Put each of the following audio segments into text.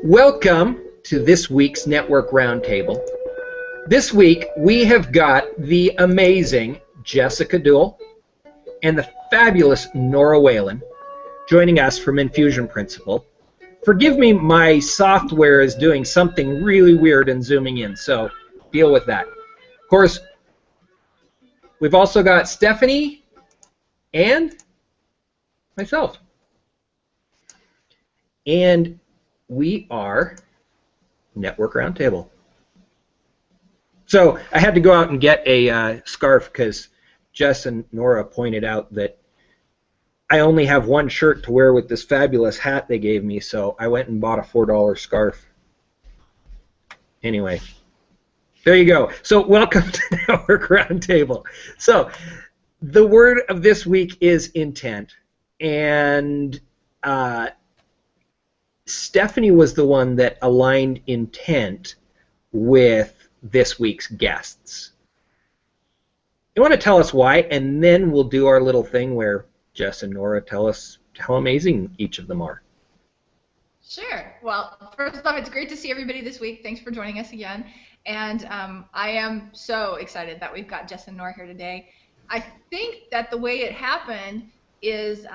Welcome to this week's Network Roundtable. This week we have got the amazing Jessica Dewell and the fabulous Nora Whalen joining us from Infusion Principle. Forgive me, my software is doing something really weird and zooming in, so deal with that. Of course, we've also got Stephanie and myself. And we are Network Roundtable. So I had to go out and get a scarf because Jess and Nora pointed out that I only have one shirt to wear with this fabulous hat they gave me, so I went and bought a $4 scarf. Anyway, there you go. So welcome to Network Roundtable. So the word of this week is intent, and Stephanie was the one that aligned intent with this week's guests. You want to tell us why, and then we'll do our little thing where Jess and Nora tell us how amazing each of them are. Sure. Well, first off, it's great to see everybody this week. Thanks for joining us again. And I am so excited that we've got Jess and Nora here today. I think that the way it happened is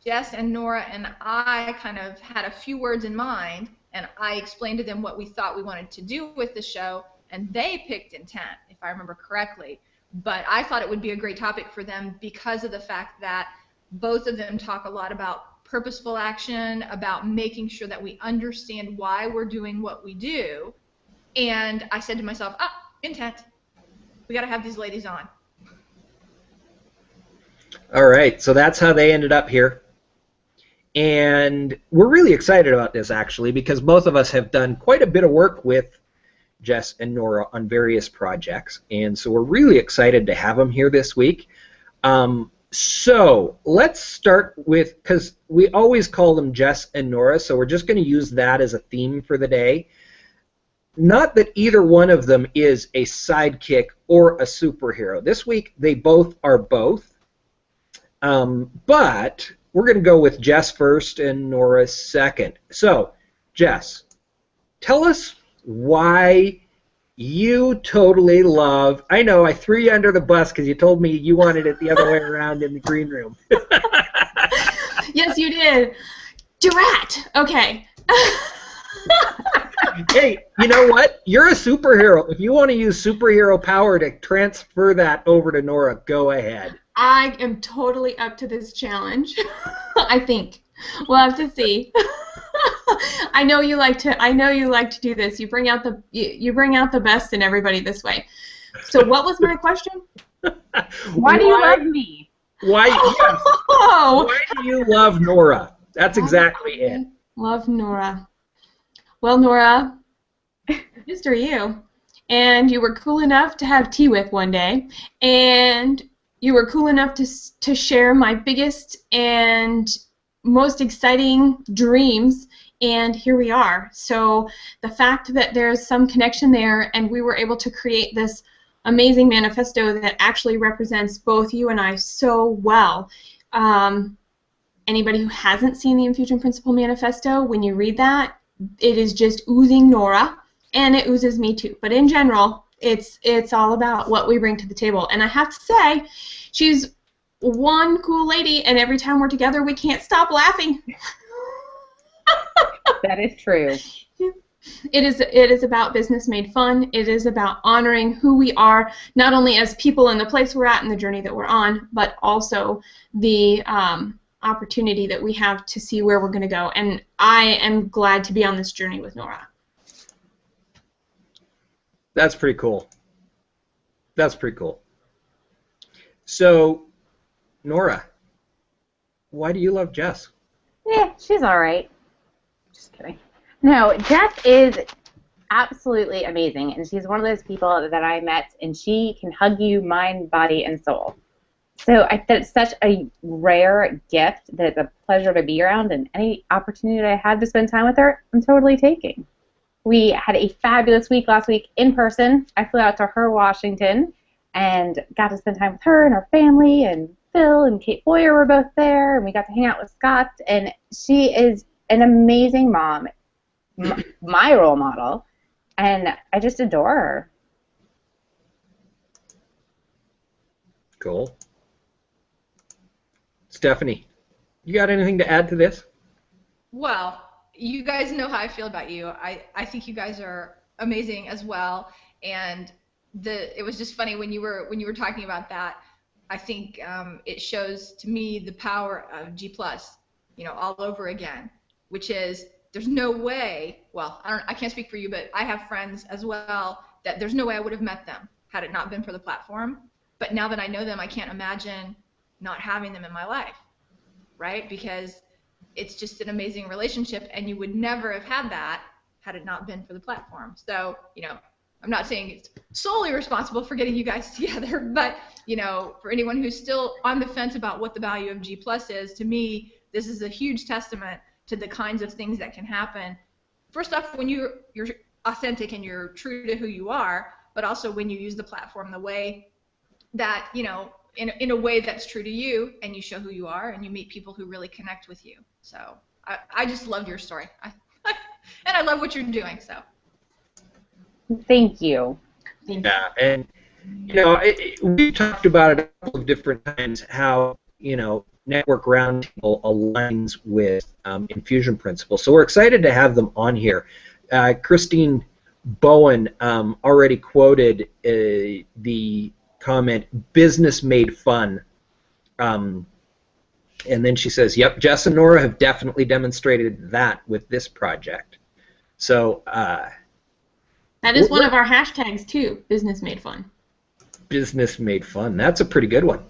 Jess and Nora and I kind of had a few words in mind, and I explained to them what we thought we wanted to do with the show, and they picked intent, if I remember correctly. But I thought it would be a great topic for them because of the fact that both of them talk a lot about purposeful action, about making sure that we understand why we're doing what we do. And I said to myself, intent. We got to have these ladies on. All right, so that's how they ended up here. And we're really excited about this, actually, because both of us have done quite a bit of work with Jess and Nora on various projects, and so we're really excited to have them here this week. So let's start with, because we always call them Jess and Nora, so we're just going to use that as a theme for the day. Not that either one of them is a sidekick or a superhero. This week they both are both, but we're going to go with Jess first and Nora second. So, Jess, tell us why you totally love... I know, I threw you under the bus because you told me you wanted it the other way around in the green room. Yes, you did. Durat. Okay. Hey, you know what? You're a superhero. If you want to use superhero power to transfer that over to Nora, go ahead. I am totally up to this challenge. I think we'll have to see. I know you like to do this. You bring out the best in everybody this way. So what was my question? Why do you love me? Why? Yes. Why do you love Nora? That's exactly it. Love Nora. Well, Nora, just are you, and you were cool enough to have tea with one day, and you were cool enough to share my biggest and most exciting dreams, and here we are. So the fact that there's some connection there and we were able to create this amazing manifesto that actually represents both you and I so well. Anybody who hasn't seen the Infusion Principle Manifesto, when you read that, it is just oozing Nora, and it oozes me too. But in general, it's all about what we bring to the table. And I have to say, she's one cool lady, and every time we're together, we can't stop laughing. That is true. It is about business made fun. It is about honoring who we are, not only as people in the place we're at and the journey that we're on, but also the opportunity that we have to see where we're going to go. And I am glad to be on this journey with Nora. That's pretty cool. That's pretty cool. So, Nora, why do you love Jess? Yeah, she's all right. Just kidding. No, Jess is absolutely amazing, and she's one of those people that I met, and she can hug you mind, body, and soul. So I think it's such a rare gift that it's a pleasure to be around, and any opportunity that I have to spend time with her, I'm totally taking. We had a fabulous week last week in person. I flew out to her Washington and got to spend time with her and her family, and Phil and Kate Boyer were both there, and we got to hang out with Scott, and she is an amazing mom, my role model, and I just adore her. Cool. Stephanie, you got anything to add to this? Well, you guys know how I feel about you. I think you guys are amazing as well, and it was just funny when you were talking about that. I think it shows to me the power of G+, all over again, which is there's no way. Well, I can't speak for you, but I have friends as well that there's no way I would have met them had it not been for the platform. But now that I know them, I can't imagine not having them in my life, right? Because it's just an amazing relationship, and you would never have had that had it not been for the platform. So, I'm not saying it's solely responsible for getting you guys together, but, for anyone who's still on the fence about what the value of G+ is, to me, this is a huge testament to the kinds of things that can happen. First off, when you're authentic and you're true to who you are, but also when you use the platform the way that, in a way that's true to you, and you show who you are, and you meet people who really connect with you. So I just loved your story. And I love what you're doing, so. Thank you. Yeah, and we talked about it a couple of different times how Network Roundtable aligns with Infusion Principles. So we're excited to have them on here. Christine Bowen already quoted the comment, "Business made fun," and then she says, "Yep, Jess and Nora have definitely demonstrated that with this project." So. That is one of our hashtags too, business made fun. Business made fun. That's a pretty good one.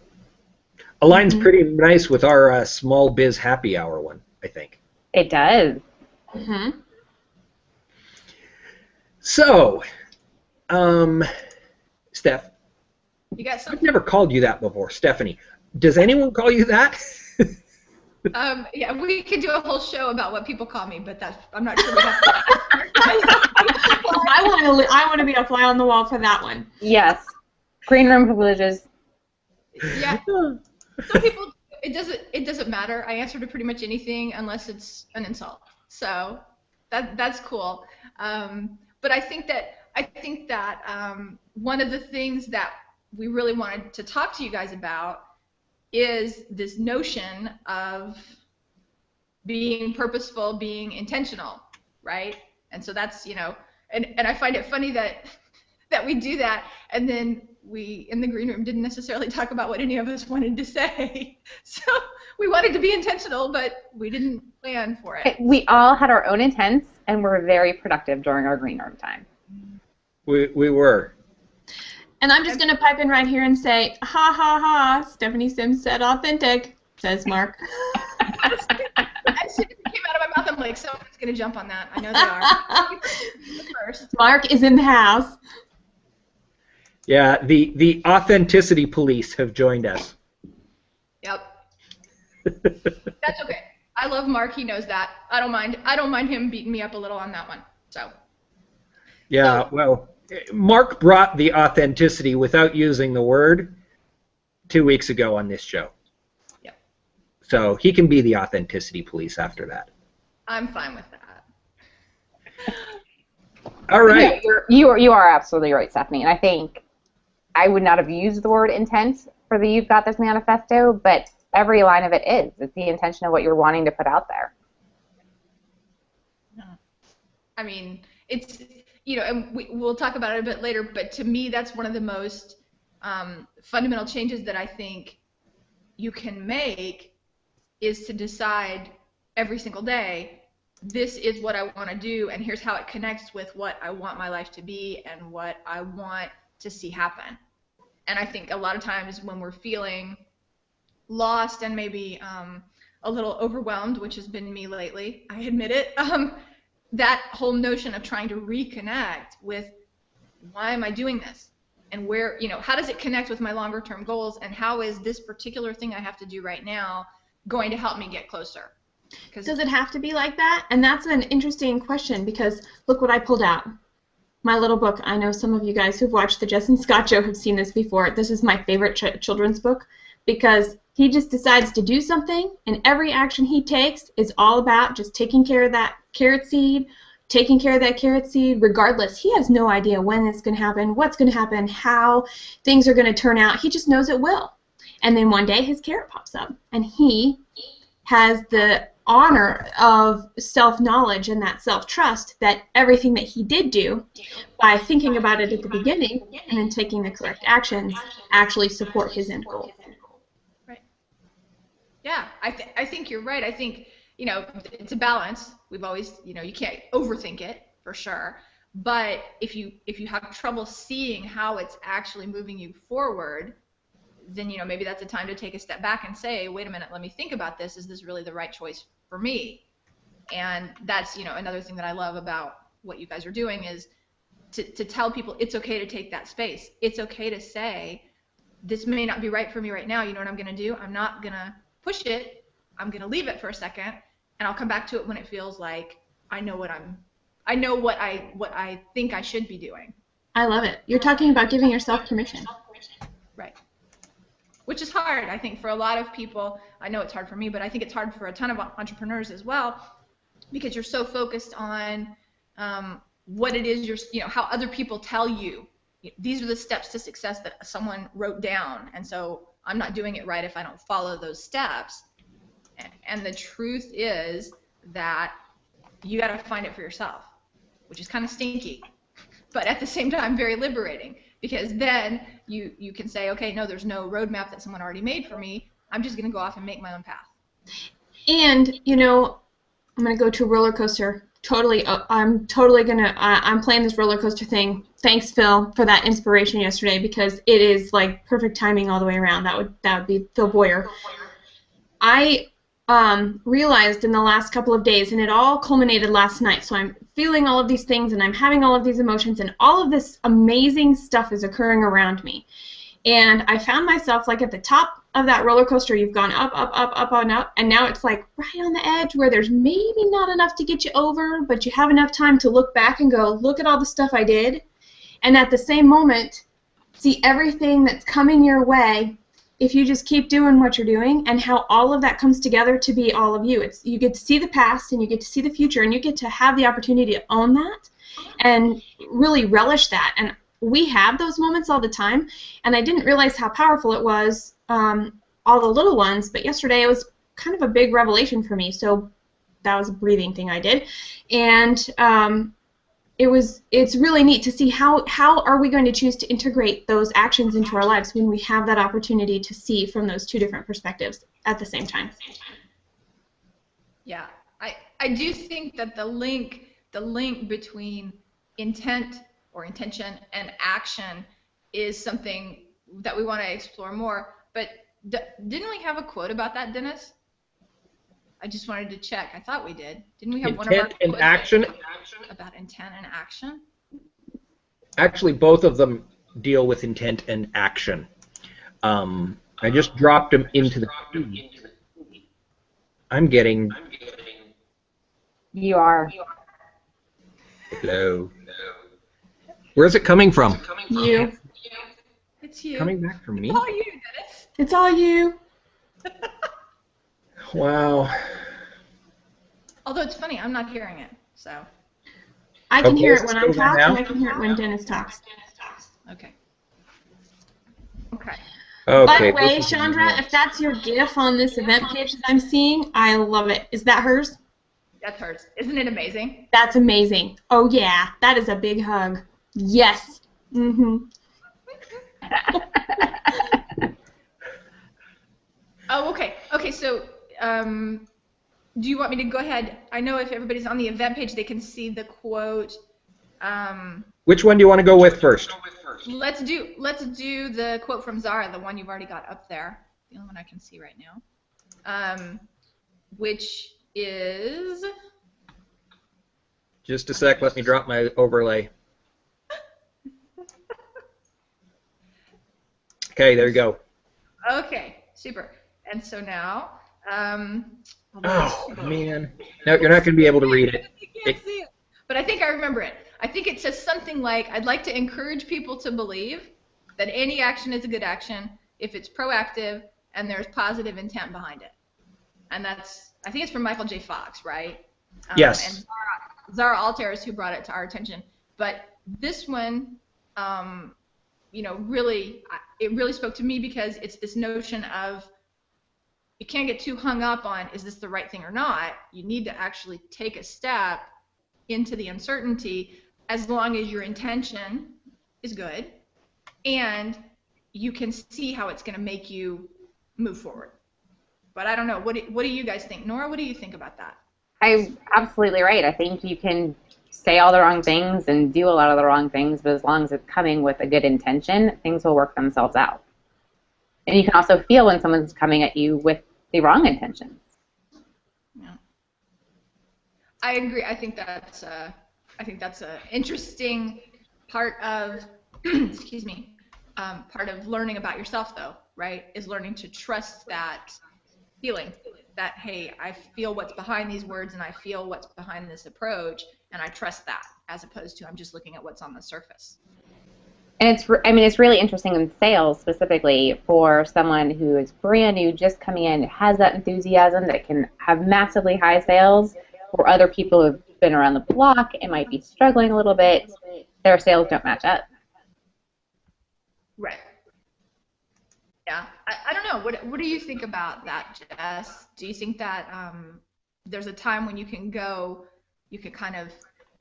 Aligns pretty nice with our small biz happy hour one, I think. It does. Mm-hmm. So, Steph, You got something? I've never called you that before, Stephanie. Does anyone call you that? Yeah, we could do a whole show about what people call me, but I'm not sure we have to. I want to be a fly on the wall for that one. Yes. Green room privileges. Yeah. Some people, it doesn't matter. I answer to pretty much anything unless it's an insult. So that's cool. But I think that one of the things that we really wanted to talk to you guys about is this notion of being purposeful, being intentional, right? And so that's, and I find it funny that we do that, and then we, in the green room, didn't necessarily talk about what any of us wanted to say. So we wanted to be intentional, but we didn't plan for it. We all had our own intents, and were very productive during our green room time. We were. And I'm just going to pipe in right here and say, ha ha ha, Stephanie Sims said authentic, says Mark. As soon as it came out of my mouth, I'm like, someone's going to jump on that. I know they are. First. Mark is in the house. Yeah, the authenticity police have joined us. Yep. That's okay. I love Mark. He knows that. I don't mind him beating me up a little on that one. So. Yeah, well, Mark brought the authenticity without using the word 2 weeks ago on this show. Yep. So he can be the authenticity police after that. I'm fine with that. All right. Yeah, you are absolutely right, Stephanie. And I think I would not have used the word intent for the You've Got This manifesto, but every line of it is. It's the intention of what you're wanting to put out there. I mean, it's, and we'll talk about it a bit later, but to me, that's one of the most fundamental changes that I think you can make is to decide every single day, this is what I want to do, and here's how it connects with what I want my life to be and what I want to see happen. And I think a lot of times when we're feeling lost and maybe a little overwhelmed, which has been me lately, I admit it, that whole notion of trying to reconnect with why am I doing this? And where, how does it connect with my longer term goals, and how is this particular thing I have to do right now going to help me get closer? Does it have to be like that? And that's an interesting question, because look what I pulled out. My little book. I know some of you guys who've watched the Jess and Scott show have seen this before. This is my favorite children's book, because He just decides to do something, and every action he takes is all about just taking care of that carrot seed, regardless. He has no idea when it's going to happen, what's going to happen, how things are going to turn out. He just knows it will. And then one day his carrot pops up, and he has the honor of self-knowledge and that self-trust that everything that he did do by thinking about it at the beginning and then taking the correct actions actually support his end goal. Yeah, I think you're right. I think, you know, it's a balance. We've always, you know, you can't overthink it for sure. But if you have trouble seeing how it's actually moving you forward, then, you know, maybe that's a time to take a step back and say, wait a minute, let me think about this. Is this really the right choice for me? And that's, you know, another thing that I love about what you guys are doing is to tell people it's okay to take that space. It's okay to say, this may not be right for me right now. You know what I'm going to do? I'm not going to push it. I'm going to leave it for a second, and I'll come back to it when it feels like I know what I think I should be doing. I love it. You're talking about giving yourself permission. Right. Which is hard, I think, for a lot of people. I know it's hard for me, but I think it's hard for a ton of entrepreneurs as well, because you're so focused on what it is you know, how other people tell you. These are the steps to success that someone wrote down, and so I'm not doing it right if I don't follow those steps. And the truth is that you got to find it for yourself, which is kind of stinky, but at the same time very liberating, because then you can say, okay, no, there's no roadmap that someone already made for me. I'm just going to go off and make my own path. And, you know, I'm going to go to a roller coaster. I'm playing this roller coaster thing. Thanks, Phil, for that inspiration yesterday, because it is like perfect timing all the way around. That would be Phil Boyer. I realized in the last couple of days, and it all culminated last night, so I'm feeling all of these things and I'm having all of these emotions, and all of this amazing stuff is occurring around me. And I found myself like at the top of that roller coaster. You've gone up, up, up, up, and up, and now it's like right on the edge where there's maybe not enough to get you over, but you have enough time to look back and go, look at all the stuff I did. And at the same moment, see everything that's coming your way if you just keep doing what you're doing, and how all of that comes together to be all of you. You get to see the past, and you get to see the future, and you get to have the opportunity to own that and really relish that. And we have those moments all the time, and I didn't realize how powerful it was, all the little ones, but yesterday it was kind of a big revelation for me. So that was a breathing thing I did, and it's really neat to see how are we going to choose to integrate those actions into our lives when we have that opportunity to see from those two different perspectives at the same time. Yeah, I do think that the link between intent or intention and action is something that we want to explore more. But didn't we have a quote about that, Dennis? I just wanted to check. I thought we did. Didn't we have one of our intent and action? About intent and action? Actually, both of them deal with intent and action. I just dropped them into the feed. I'm getting... You are. Hello. Where's it coming from? You. It's you. Coming back from me? It's all you, Dennis. It's all you. Wow. Although it's funny, I'm not hearing it, so. I can hear it so when I'm it's still talking, now? and I can hear it when Dennis talks. Okay. Okay. By Okay. the way, Chandra, if that's your GIF on this event page that I'm seeing, I love it. Is that hers? That's hers. Isn't it amazing? That's amazing. Oh, yeah. That is a big hug. Yes. Mm-hmm. Oh, okay. Okay, so do you want me to go ahead? I know if everybody's on the event page, they can see the quote. Which one do you want to go with first? Let's do the quote from Zara, the one you've already got up there, the only one I can see right now, which is. Just a sec. Let me drop my overlay. Okay, there you go. Okay, super. And so now. Oh, man. No, you're not going to be able to read it. You can't see it. But I think I remember it. I think it says something like, I'd like to encourage people to believe that any action is a good action if it's proactive and there's positive intent behind it. And that's, I think it's from Michael J. Fox, right? Yes. And Zara Altair is who brought it to our attention. But this one, really, it really spoke to me because it's this notion of you can't get too hung up on, is this the right thing or not? You need to actually take a step into the uncertainty as long as your intention is good and you can see how it's going to make you move forward. But I don't know. What do you guys think? Nora, what do you think about that? I'm absolutely right. I think you can say all the wrong things and do a lot of the wrong things, but as long as it's coming with a good intention, things will work themselves out. And you can also feel when someone's coming at you with the wrong intentions. Yeah. I agree. I think that's a interesting part of excuse me, part of learning about yourself, though, right? Is learning to trust that feeling that, hey, I feel what's behind these words and I feel what's behind this approach, and I trust that, as opposed to I'm just looking at what's on the surface. And it's really interesting in sales specifically for someone who is brand new, just coming in, has that enthusiasm that can have massively high sales, or other people who have been around the block and might be struggling a little bit, their sales don't match up. Right. Yeah. I don't know. What do you think about that, Jess? Do you think that there's a time when you can kind of,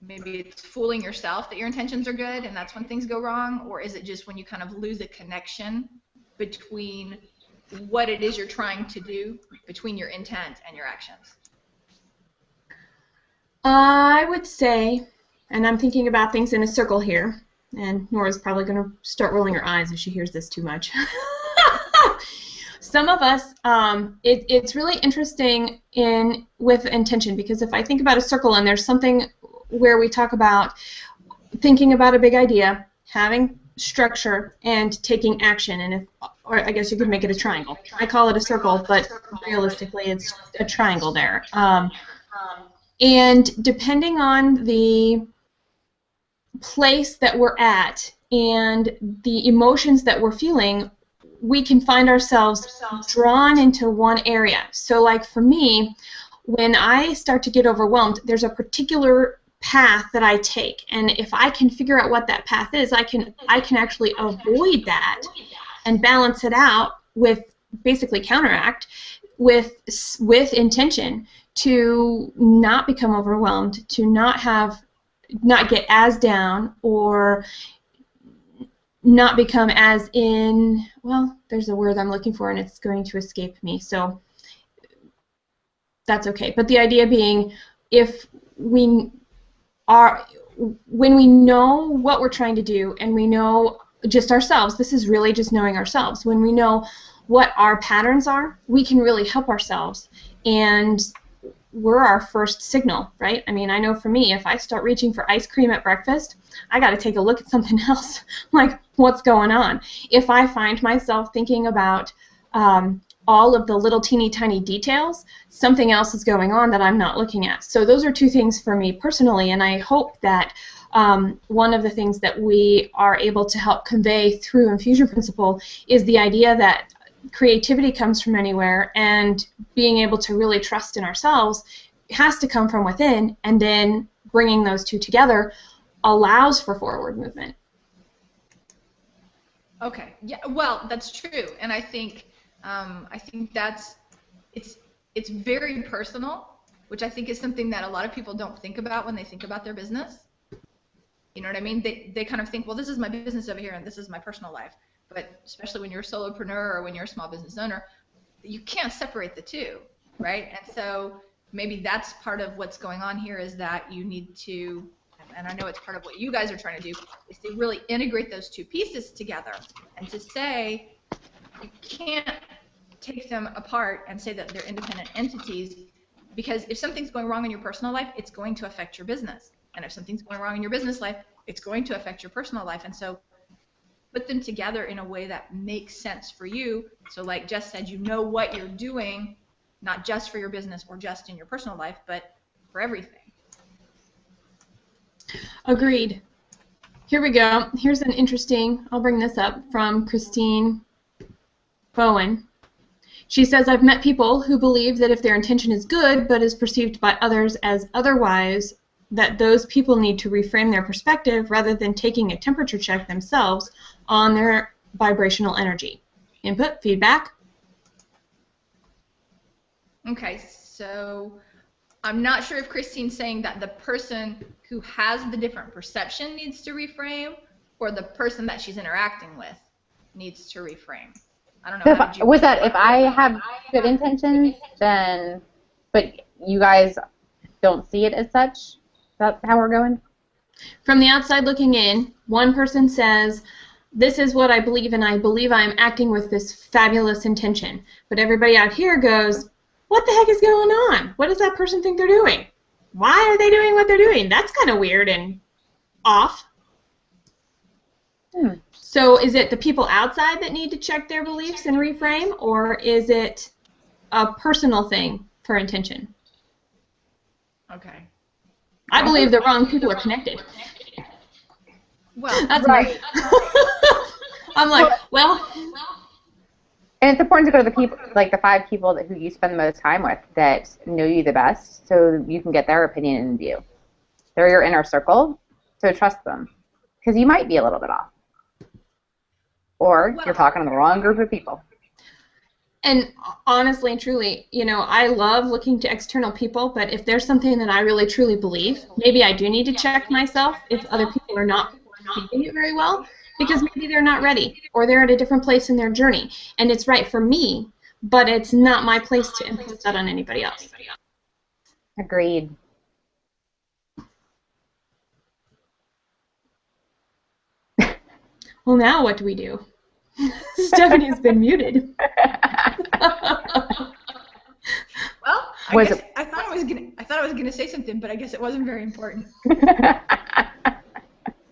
maybe it's fooling yourself that your intentions are good and that's when things go wrong? Or is it just when you kind of lose a connection between what it is you're trying to do, between your intent and your actions? I would say, and I'm thinking about things in a circle here, and Nora's probably going to start rolling her eyes if she hears this too much. Some of us, it's really interesting with intention, because if I think about a circle and there's something where we talk about thinking about a big idea, having structure, and taking action, or I guess you could make it a triangle. I call it a circle, but realistically it's a triangle there. And depending on the place that we're at and the emotions that we're feeling, we can find ourselves drawn into one area. So like for me, when I start to get overwhelmed, there's a particular path that I take, and if I can figure out what that path is, I can actually avoid that and balance it out with, basically counteract with intention, to not become overwhelmed, to not get as down, or not become as in, well, there's a word I'm looking for and it's going to escape me, so that's okay. But the idea being, when we know what we're trying to do and we know just ourselves, this is really just knowing ourselves, when we know what our patterns are, we can really help ourselves, and we're our first signal, right? I mean, I know for me, if I start reaching for ice cream at breakfast, I got to take a look at something else, like what's going on. If I find myself thinking about all of the little teeny tiny details, something else is going on that I'm not looking at. So those are two things for me personally, and I hope that one of the things that we are able to help convey through Infusion Principle is the idea that creativity comes from anywhere, and being able to really trust in ourselves has to come from within, and then bringing those two together allows for forward movement. Okay. Yeah. Well, that's true, and I think that's it's very personal, which I think is something that a lot of people don't think about when they think about their business. You know what I mean? They kind of think, well, this is my business over here, and this is my personal life. But especially when you're a solopreneur or when you're a small business owner, you can't separate the two, right? And so maybe that's part of what's going on here, is that you need to, and I know it's part of what you guys are trying to do, is to really integrate those two pieces together, and to say you can't take them apart and say that they're independent entities, because if something's going wrong in your personal life, it's going to affect your business. And if something's going wrong in your business life, it's going to affect your personal life. And so put them together in a way that makes sense for you. So like Jess said, you know what you're doing, not just for your business or just in your personal life, but for everything. Agreed. Here we go. Here's an interesting, I'll bring this up, from Christine Bowen. She says, I've met people who believe that if their intention is good but is perceived by others as otherwise, that those people need to reframe their perspective rather than taking a temperature check themselves on their vibrational energy. Input, feedback. Okay, so I'm not sure if Christine's saying that the person who has the different perception needs to reframe, or the person that she's interacting with needs to reframe. I don't know. So How did you? was that if I have good intentions, then, but you guys don't see it as such? That's how we're going? From the outside looking in, one person says, this is what I believe, and I believe I'm acting with this fabulous intention. But everybody out here goes, what the heck is going on? What does that person think they're doing? Why are they doing what they're doing? That's kind of weird and off. So is it the people outside that need to check their beliefs and reframe, or is it a personal thing for intention? Okay. I believe the wrong people are connected. Well, That's right. I'm like, well. And it's important to go to the people, like the 5 people who you spend the most time with that know you the best, so you can get their opinion and view. They're your inner circle, so trust them, because you might be a little bit off. Or you're talking to the wrong group of people. And honestly and truly, you know, I love looking to external people, but if there's something that I really truly believe, maybe I do need to check myself if other people are not receiving it very well, because maybe they're not ready, or they're at a different place in their journey. And it's right for me, but it's not my place to impose that on anybody else. Agreed. Well, now what do we do? Stephanie has been muted. Well, I thought I was gonna say something, but I guess it wasn't very important.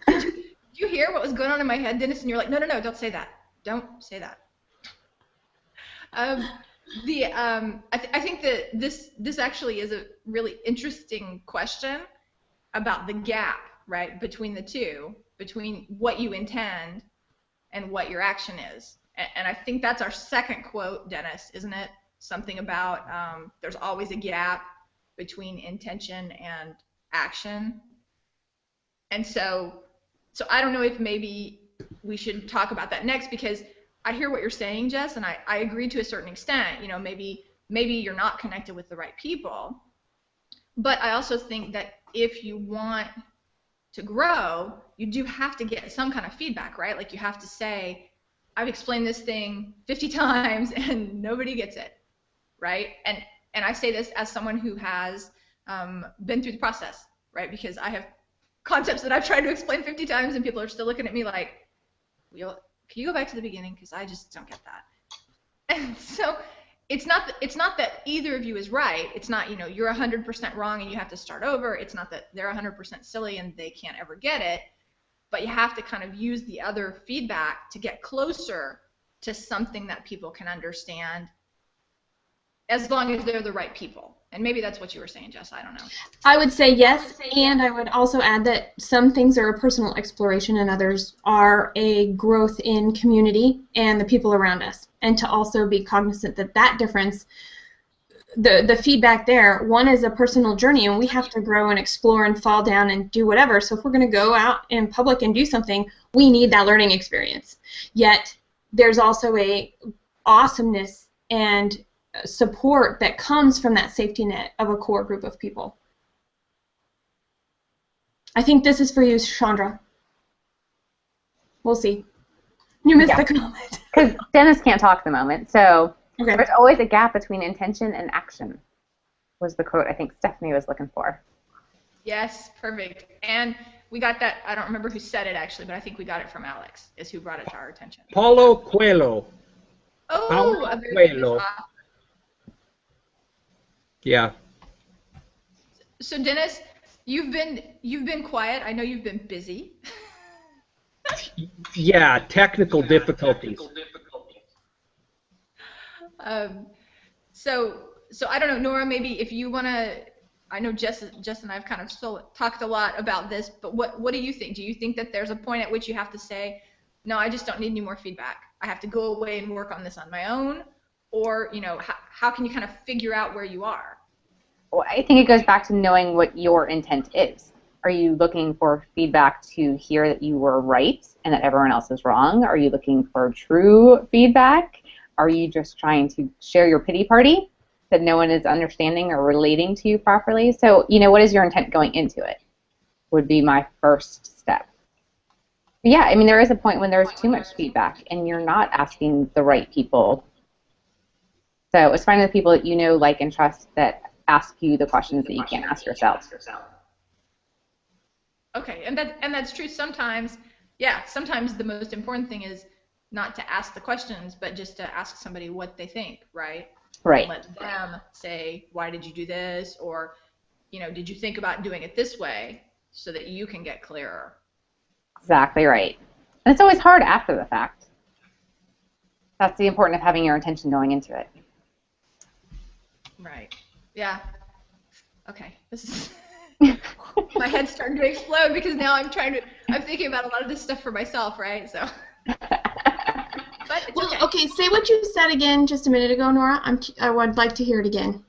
Did you hear what was going on in my head, Dennis? And you're like, no, don't say that. Don't say that. I think that this actually is a really interesting question about the gap, right, between the two, between what you intend and what your action is. And I think that's our second quote, Dennis, isn't it? Something about there's always a gap between intention and action. And so I don't know if maybe we should talk about that next, because I hear what you're saying, Jess, and I agree to a certain extent. You know, maybe you're not connected with the right people. But I also think that if you want to grow, you do have to get some kind of feedback, right? Like you have to say, I've explained this thing 50 times and nobody gets it, right? And I say this as someone who has been through the process, right? Because I have concepts that I've tried to explain 50 times and people are still looking at me like, can you go back to the beginning? Because I just don't get that. And so it's not that either of you is right. It's not, you know, you're 100% wrong and you have to start over. It's not that they're 100% silly and they can't ever get it. But you have to kind of use the other feedback to get closer to something that people can understand, as long as they're the right people. And maybe that's what you were saying, Jess. I don't know. I would say yes, and I would also add that some things are a personal exploration and others are a growth in community and the people around us. And to also be cognizant that that difference, the feedback there, one is a personal journey, and we have to grow and explore and fall down and do whatever. So if we're going to go out in public and do something, we need that learning experience. Yet there's also a awesomeness and support that comes from that safety net of a core group of people. I think this is for you, Chandra. We'll see. You missed the comment. Because Dennis can't talk at the moment, so okay. There's always a gap between intention and action, was the quote I think Stephanie was looking for. Yes, perfect. And we got that, I don't remember who said it actually, but I think we got it from Alex, is who brought it to our attention. Paulo Coelho. Oh, a very Coelho. good. Yeah. So Dennis, you've been quiet. I know you've been busy. Yeah, technical difficulties. So I don't know, Nora, maybe if you want to, I know Jess and I have kind of still talked a lot about this, but what do you think? Do you think that there's a point at which you have to say, no, I just don't need any more feedback. I have to go away and work on this on my own? or how can you kind of figure out where you are? Well, I think it goes back to knowing what your intent is. Are you looking for feedback to hear that you were right and that everyone else is wrong? Are you looking for true feedback? Are you just trying to share your pity party that no one is understanding or relating to you properly? So, what is your intent going into it would be my first step. But yeah, I mean, there is a point when there's too much feedback and you're not asking the right people. So it's finding the people that you know, like, and trust that ask you the questions that you can't ask yourself. Okay, and that's true. Sometimes the most important thing is not to ask the questions, but just to ask somebody what they think, right? Right. And let them say, why did you do this? Or, did you think about doing it this way, so that you can get clearer? Exactly right. And it's always hard after the fact. That's the importance of having your intention going into it. Right. Yeah. Okay. This is my head's starting to explode because now I'm thinking about a lot of this stuff for myself, right? So. But it's well, okay. Say what you said again just a minute ago, Nora. I would like to hear it again.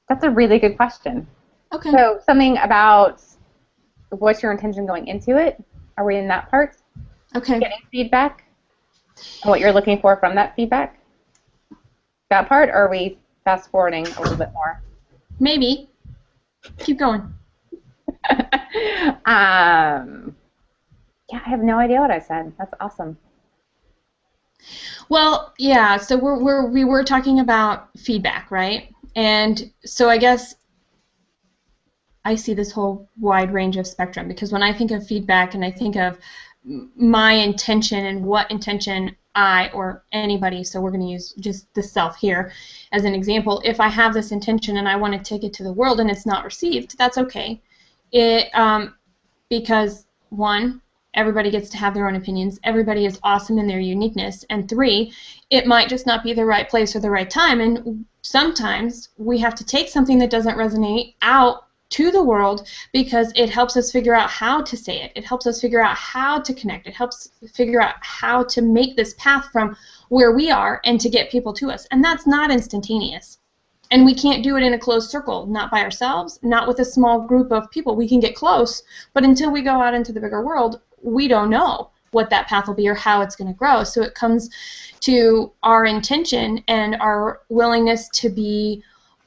That's a really good question. Okay. So something about what's your intention going into it? Are we in that part? Okay. Getting feedback and what you're looking for from that feedback? That part, or are we fast forwarding a little bit more? Maybe. Keep going. Yeah, I have no idea what I said. That's awesome. Well, yeah, so we were talking about feedback, right? And so I guess I see this whole wide range of spectrum, because when I think of feedback and I think of my intention and what intention I or anybody, so we're going to use just the self here as an example, if I have this intention and I want to take it to the world and it's not received, that's okay. Because one, everybody gets to have their own opinions, everybody is awesome in their uniqueness, and three, it might just not be the right place or the right time, and sometimes we have to take something that doesn't resonate out to the world because it helps us figure out how to say it. It helps us figure out how to connect. It helps figure out how to make this path from where we are and to get people to us. And that's not instantaneous. And we can't do it in a closed circle, not by ourselves, not with a small group of people. We can get close, but until we go out into the bigger world, we don't know what that path will be or how it's going to grow. So it comes to our intention and our willingness to be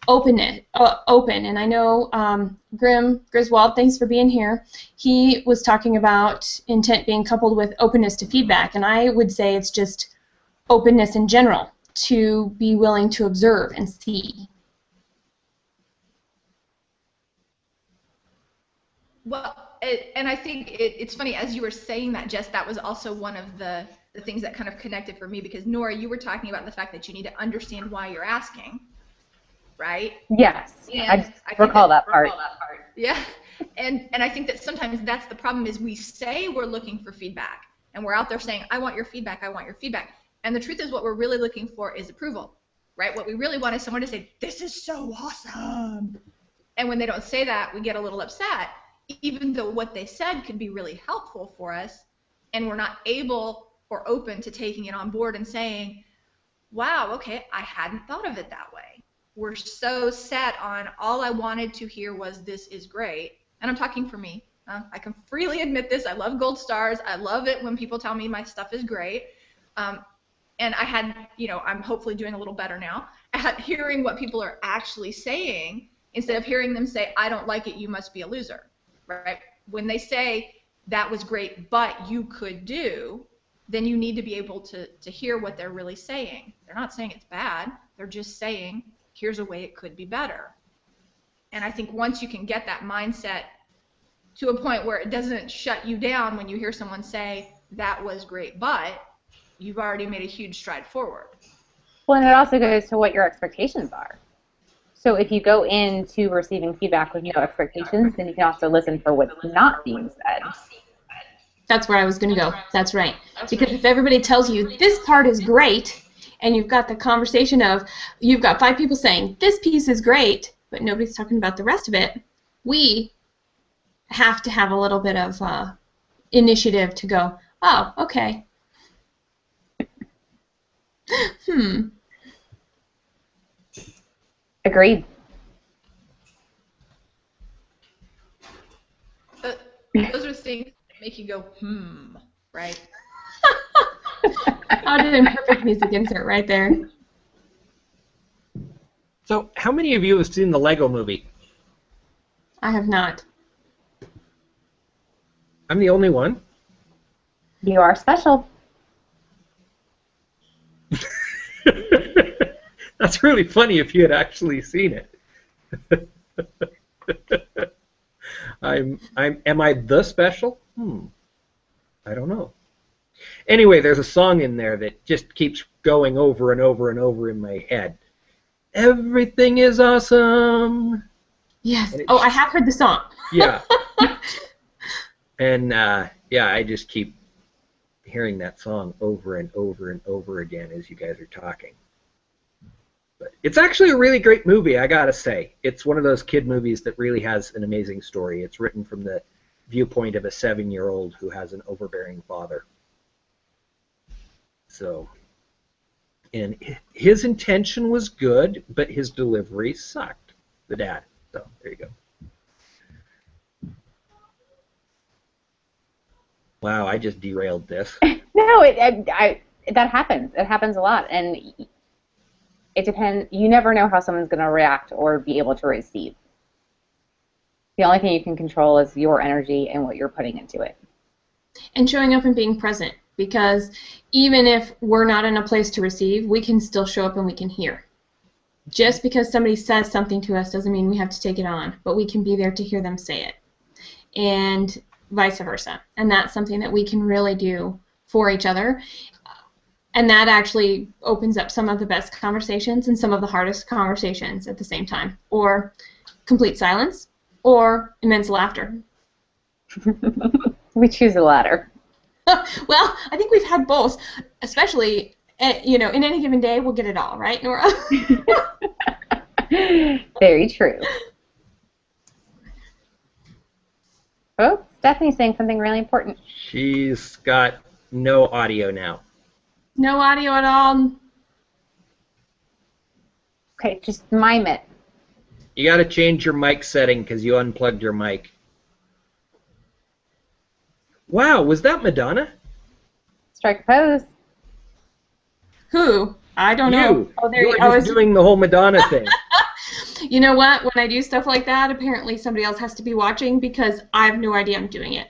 open. And I know Griswold, thanks for being here. He was talking about intent being coupled with openness to feedback, and I would say it's just openness in general, to be willing to observe and see. Well, and I think it's funny, as you were saying that, Jess, that was also one of the things that kind of connected for me, because Nora, you were talking about the fact that you need to understand why you're asking, right? Yes, I recall that part. Yeah, and I think that sometimes that's the problem, is we say we're looking for feedback, and we're out there saying, I want your feedback, I want your feedback. And the truth is, what we're really looking for is approval, right? What we really want is someone to say, this is so awesome. And when they don't say that, we get a little upset, even though what they said could be really helpful for us, and we're not able or open to taking it on board and saying, wow, okay, I hadn't thought of it that way. We're so set on, all I wanted to hear was, this is great. And I'm talking for me. I can freely admit this. I love gold stars. I love it when people tell me my stuff is great. And I had, I'm hopefully doing a little better now at hearing what people are actually saying, instead of hearing them say, I don't like it, you must be a loser, right? When they say, that was great, but you could do, then you need to be able to hear what they're really saying. They're not saying it's bad. They're just saying, here's a way it could be better. And I think once you can get that mindset to a point where it doesn't shut you down when you hear someone say, that was great, but you've already made a huge stride forward. Well, and it also goes to what your expectations are. So if you go into receiving feedback with no expectations, then you can also listen for what's not being said. That's where I was going to go. That's right. Because if everybody tells you this part is great, and you've got the conversation of, you've got 5 people saying, this piece is great, but nobody's talking about the rest of it, we have to have a little bit of initiative to go, Oh, okay. Agreed. Those are things that make you go, right? Sounded perfect music insert right there. So, how many of you have seen the Lego movie? I have not. I'm the only one. You are special. That's really funny if you had actually seen it. Am I the special? I don't know. Anyway, there's a song in there that just keeps going over and over and over in my head. Everything is awesome. Yes. Oh, I have heard the song. Yeah. And yeah, I just keep hearing that song over and over and over again as you guys are talking. But it's actually a really great movie, I gotta say. It's one of those kid movies that really has an amazing story. It's written from the viewpoint of a 7-year-old who has an overbearing father. So, and his intention was good, but his delivery sucked. The dad. So there you go. Wow, I just derailed this. No, that happens. It happens a lot, and it depends. You never know how someone's going to react or be able to receive. The only thing you can control is your energy and what you're putting into it. And showing up and being present, because even if we're not in a place to receive, we can still show up and we can hear. Just because somebody says something to us doesn't mean we have to take it on, but we can be there to hear them say it. And vice versa. And that's something that we can really do for each other. And that actually opens up some of the best conversations and some of the hardest conversations at the same time. Or complete silence, or immense laughter. We choose the latter. Well, I think we've had both, especially, in any given day, we'll get it all, right, Nora? Very true. Oh, Stephanie's saying something really important. She's got no audio now. No audio at all. Okay, just mime it. You got to change your mic setting because you unplugged your mic. Wow, was that Madonna? Strike a pose. Who? I don't know. Oh, there you were just doing the whole Madonna thing. You know what? When I do stuff like that, apparently somebody else has to be watching because I have no idea I'm doing it.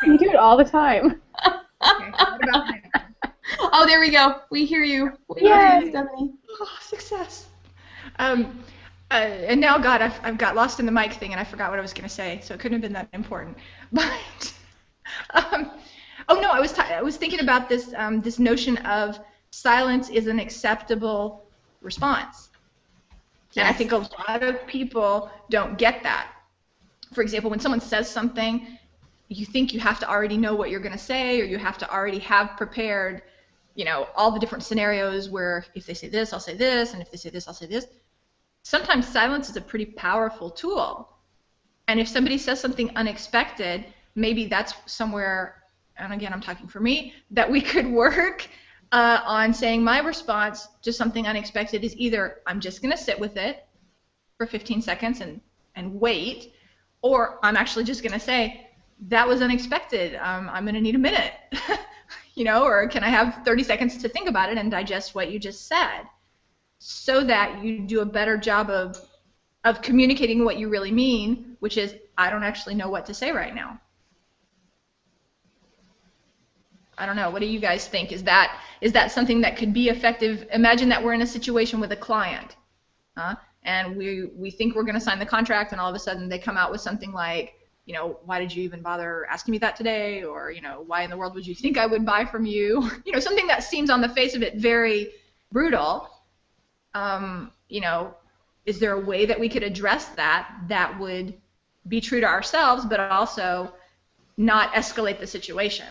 You do it all the time. Okay, what about him? Oh, there we go. We hear you. We Yay. hear you, Stephanie. Oh, success. And now, God, I've got lost in the mic thing, and I forgot what I was going to say, so it couldn't have been that important. But, oh no, I was thinking about this this notion of silence is an acceptable response. Yes. And I think a lot of people don't get that. For example, when someone says something, you think you have to already know what you're going to say, or you have to already have prepared, all the different scenarios where if they say this, I'll say this, and if they say this, I'll say this. Sometimes silence is a pretty powerful tool. And if somebody says something unexpected, maybe that's somewhere, and again, I'm talking for me, that we could work on saying my response to something unexpected is either I'm just going to sit with it for 15 seconds and wait, or I'm actually just going to say, that was unexpected, I'm going to need a minute, or can I have 30 seconds to think about it and digest what you just said, so that you do a better job of communicating what you really mean, which is, I don't actually know what to say right now. I don't know. What do you guys think? Is that something that could be effective? Imagine that we're in a situation with a client, and we think we're going to sign the contract, and all of a sudden they come out with something like, why did you even bother asking me that today? Or, why in the world would you think I would buy from you? Something that seems on the face of it very brutal. Is there a way that we could address that would be true to ourselves, but also not escalate the situation?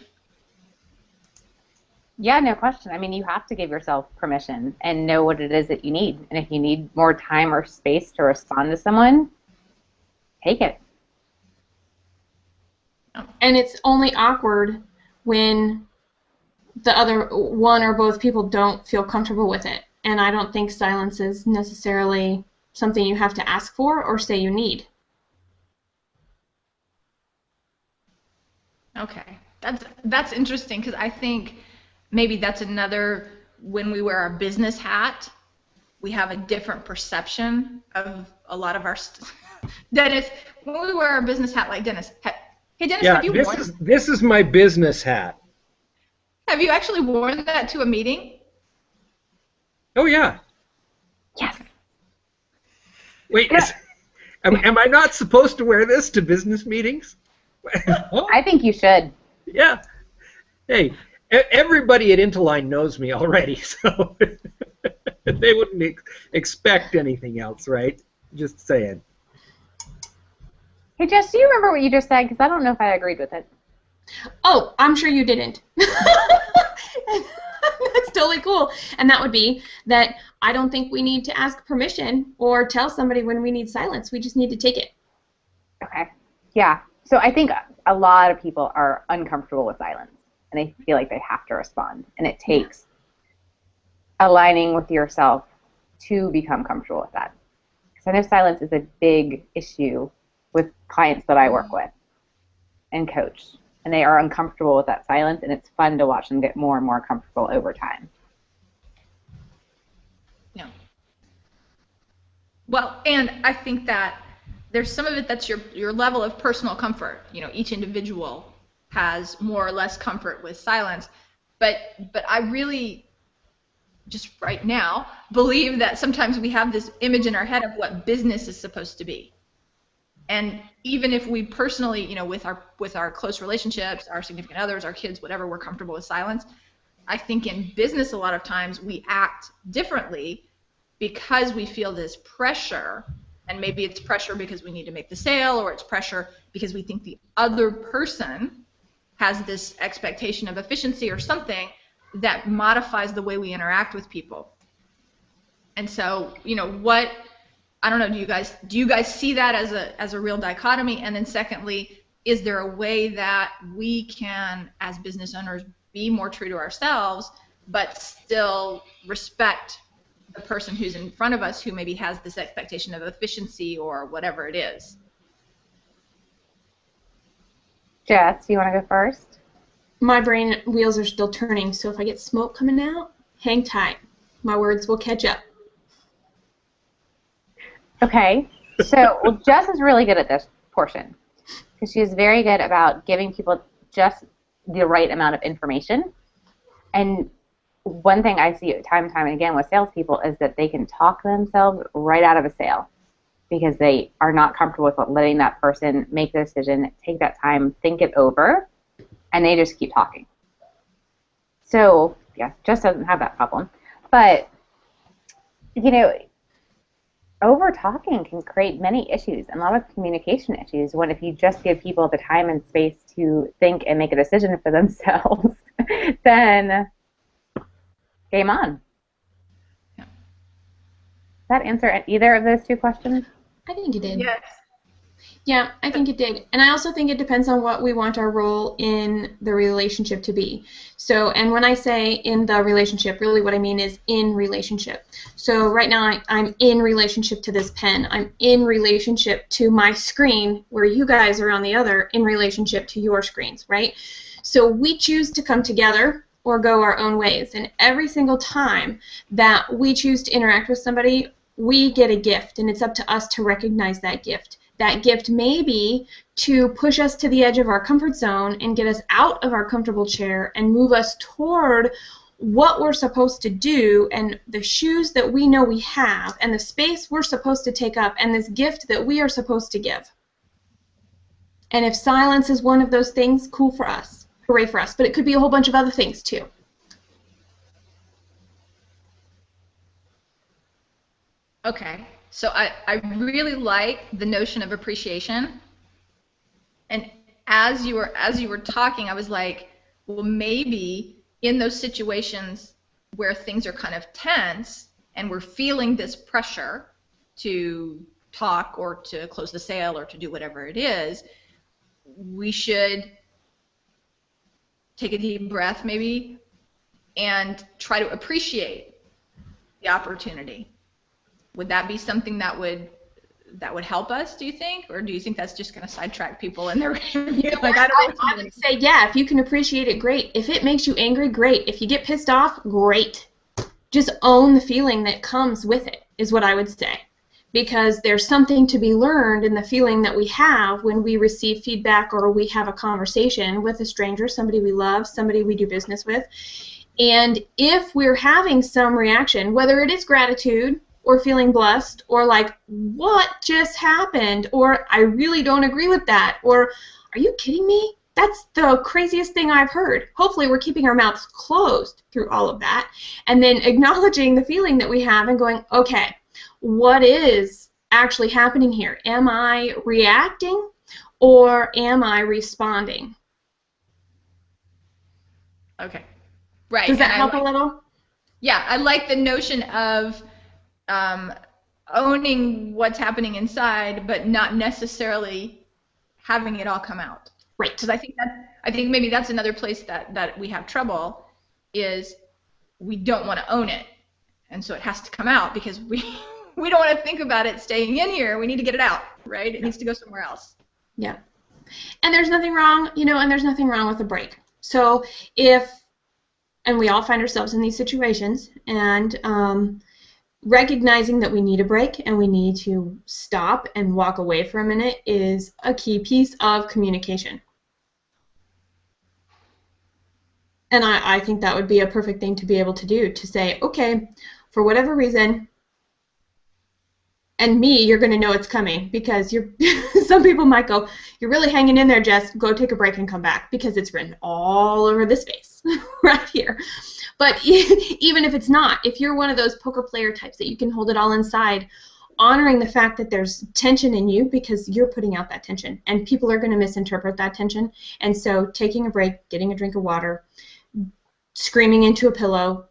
Yeah, no question. I mean, you have to give yourself permission and know what it is that you need. And if you need more time or space to respond to someone, take it. And it's only awkward when the other one or both people don't feel comfortable with it. And I don't think silence is necessarily something you have to ask for or say you need. Okay, that's interesting, because I think maybe that's another, when we wear our business hat, we have a different perception of a lot of our Dennis, when we wear our business hat, like Dennis, hey Dennis, Yeah, have you worn this is my business hat. Have you actually worn that to a meeting? Oh yeah. Yes. Wait, am I not supposed to wear this to business meetings? I think you should. Yeah. Hey, everybody at Interline knows me already, so they wouldn't expect anything else, right? Just saying. Hey, Jess, do you remember what you just said? Because I don't know if I agreed with it. Oh, I'm sure you didn't. That's totally cool. And that would be that I don't think we need to ask permission or tell somebody when we need silence. We just need to take it. Okay. Yeah. So I think a lot of people are uncomfortable with silence, and they feel like they have to respond. And it takes aligning with yourself to become comfortable with that. Because I know silence is a big issue with clients that I work with and coach. And they are uncomfortable with that silence, and it's fun to watch them get more and more comfortable over time. Yeah. Well, and I think that there's some of it that's your level of personal comfort. You know, each individual has more or less comfort with silence, but I really, just right now, believe that sometimes we have this image in our head of what business is supposed to be. And even if we personally, you know, with our close relationships, our significant others, our kids, whatever, we're comfortable with silence, I think in business a lot of times we act differently because we feel this pressure. And maybe it's pressure because we need to make the sale, or it's pressure because we think the other person has this expectation of efficiency or something that modifies the way we interact with people. And so, you know, I don't know, do you guys see that as a real dichotomy? And then secondly, is there a way that we can, as business owners, be more true to ourselves, but still respect the person who's in front of us who maybe has this expectation of efficiency or whatever it is? Jess, do you want to go first? My brain wheels are still turning, so if I get smoke coming out, hang tight. My words will catch up. Okay. So, well, Jess is really good at this portion because she's very good about giving people just the right amount of information. And one thing I see time and time again with salespeople is that they can talk themselves right out of a sale because they are not comfortable with letting that person make the decision, take that time, think it over, and they just keep talking. So, yeah, Jess doesn't have that problem. But, you know, over talking can create many issues and a lot of communication issues when if you just give people the time and space to think and make a decision for themselves, then game on. Yeah. Does that answer either of those two questions? I think it did. Yes. Yeah, I think it did. And I also think it depends on what we want our role in the relationship to be. So, and when I say in the relationship, really what I mean is in relationship. So right now I'm in relationship to this pen. I'm in relationship to my screen, where you guys are on the other, in relationship to your screens, right? So we choose to come together or go our own ways. And every single time that we choose to interact with somebody, we get a gift, and it's up to us to recognize that gift. That gift may be to push us to the edge of our comfort zone and get us out of our comfortable chair and move us toward what we're supposed to do and the shoes that we know we have and the space we're supposed to take up and this gift that we are supposed to give. And if silence is one of those things, cool for us. Hooray for us. But it could be a whole bunch of other things too. Okay. So I really like the notion of appreciation. And as you were talking, I was like, well, maybe in those situations where things are kind of tense and we're feeling this pressure to talk or to close the sale or to do whatever it is, we should take a deep breath maybe, and try to appreciate the opportunity. Would that be something that would help us, do you think? Or do you think that's just going to sidetrack people and they're like, I would say, yeah, if you can appreciate it, great. If it makes you angry, great. If you get pissed off, great. Just own the feeling that comes with it, is what I would say. Because there's something to be learned in the feeling that we have when we receive feedback or we have a conversation with a stranger, somebody we love, somebody we do business with. And if we're having some reaction, whether it is gratitude or feeling blessed or like, what just happened? Or I really don't agree with that. Or are you kidding me? That's the craziest thing I've heard. Hopefully we're keeping our mouths closed through all of that. And then acknowledging the feeling that we have and going, okay, what is actually happening here? Am I reacting or am I responding? Okay. Right. Does that help a little? Yeah, I like the notion of owning what's happening inside, but not necessarily having it all come out. Right. Because I think maybe that's another place that we have trouble, is we don't want to own it, and so it has to come out because we don't want to think about it staying in here. We need to get it out, right? It needs to go somewhere else. Yeah. And there's nothing wrong, and there's nothing wrong with a break. So and we all find ourselves in these situations, and recognizing that we need a break and we need to stop and walk away for a minute is a key piece of communication. And I think that would be a perfect thing to be able to do, to say, okay, for whatever reason, and you're going to know it's coming, because some people might go, you're really hanging in there, Jess, go take a break and come back, because it's written all over this face right here. But even if it's not, if you're one of those poker player types that you can hold it all inside, honoring the fact that there's tension in you because you're putting out that tension, and people are going to misinterpret that tension. And so taking a break, getting a drink of water, screaming into a pillow,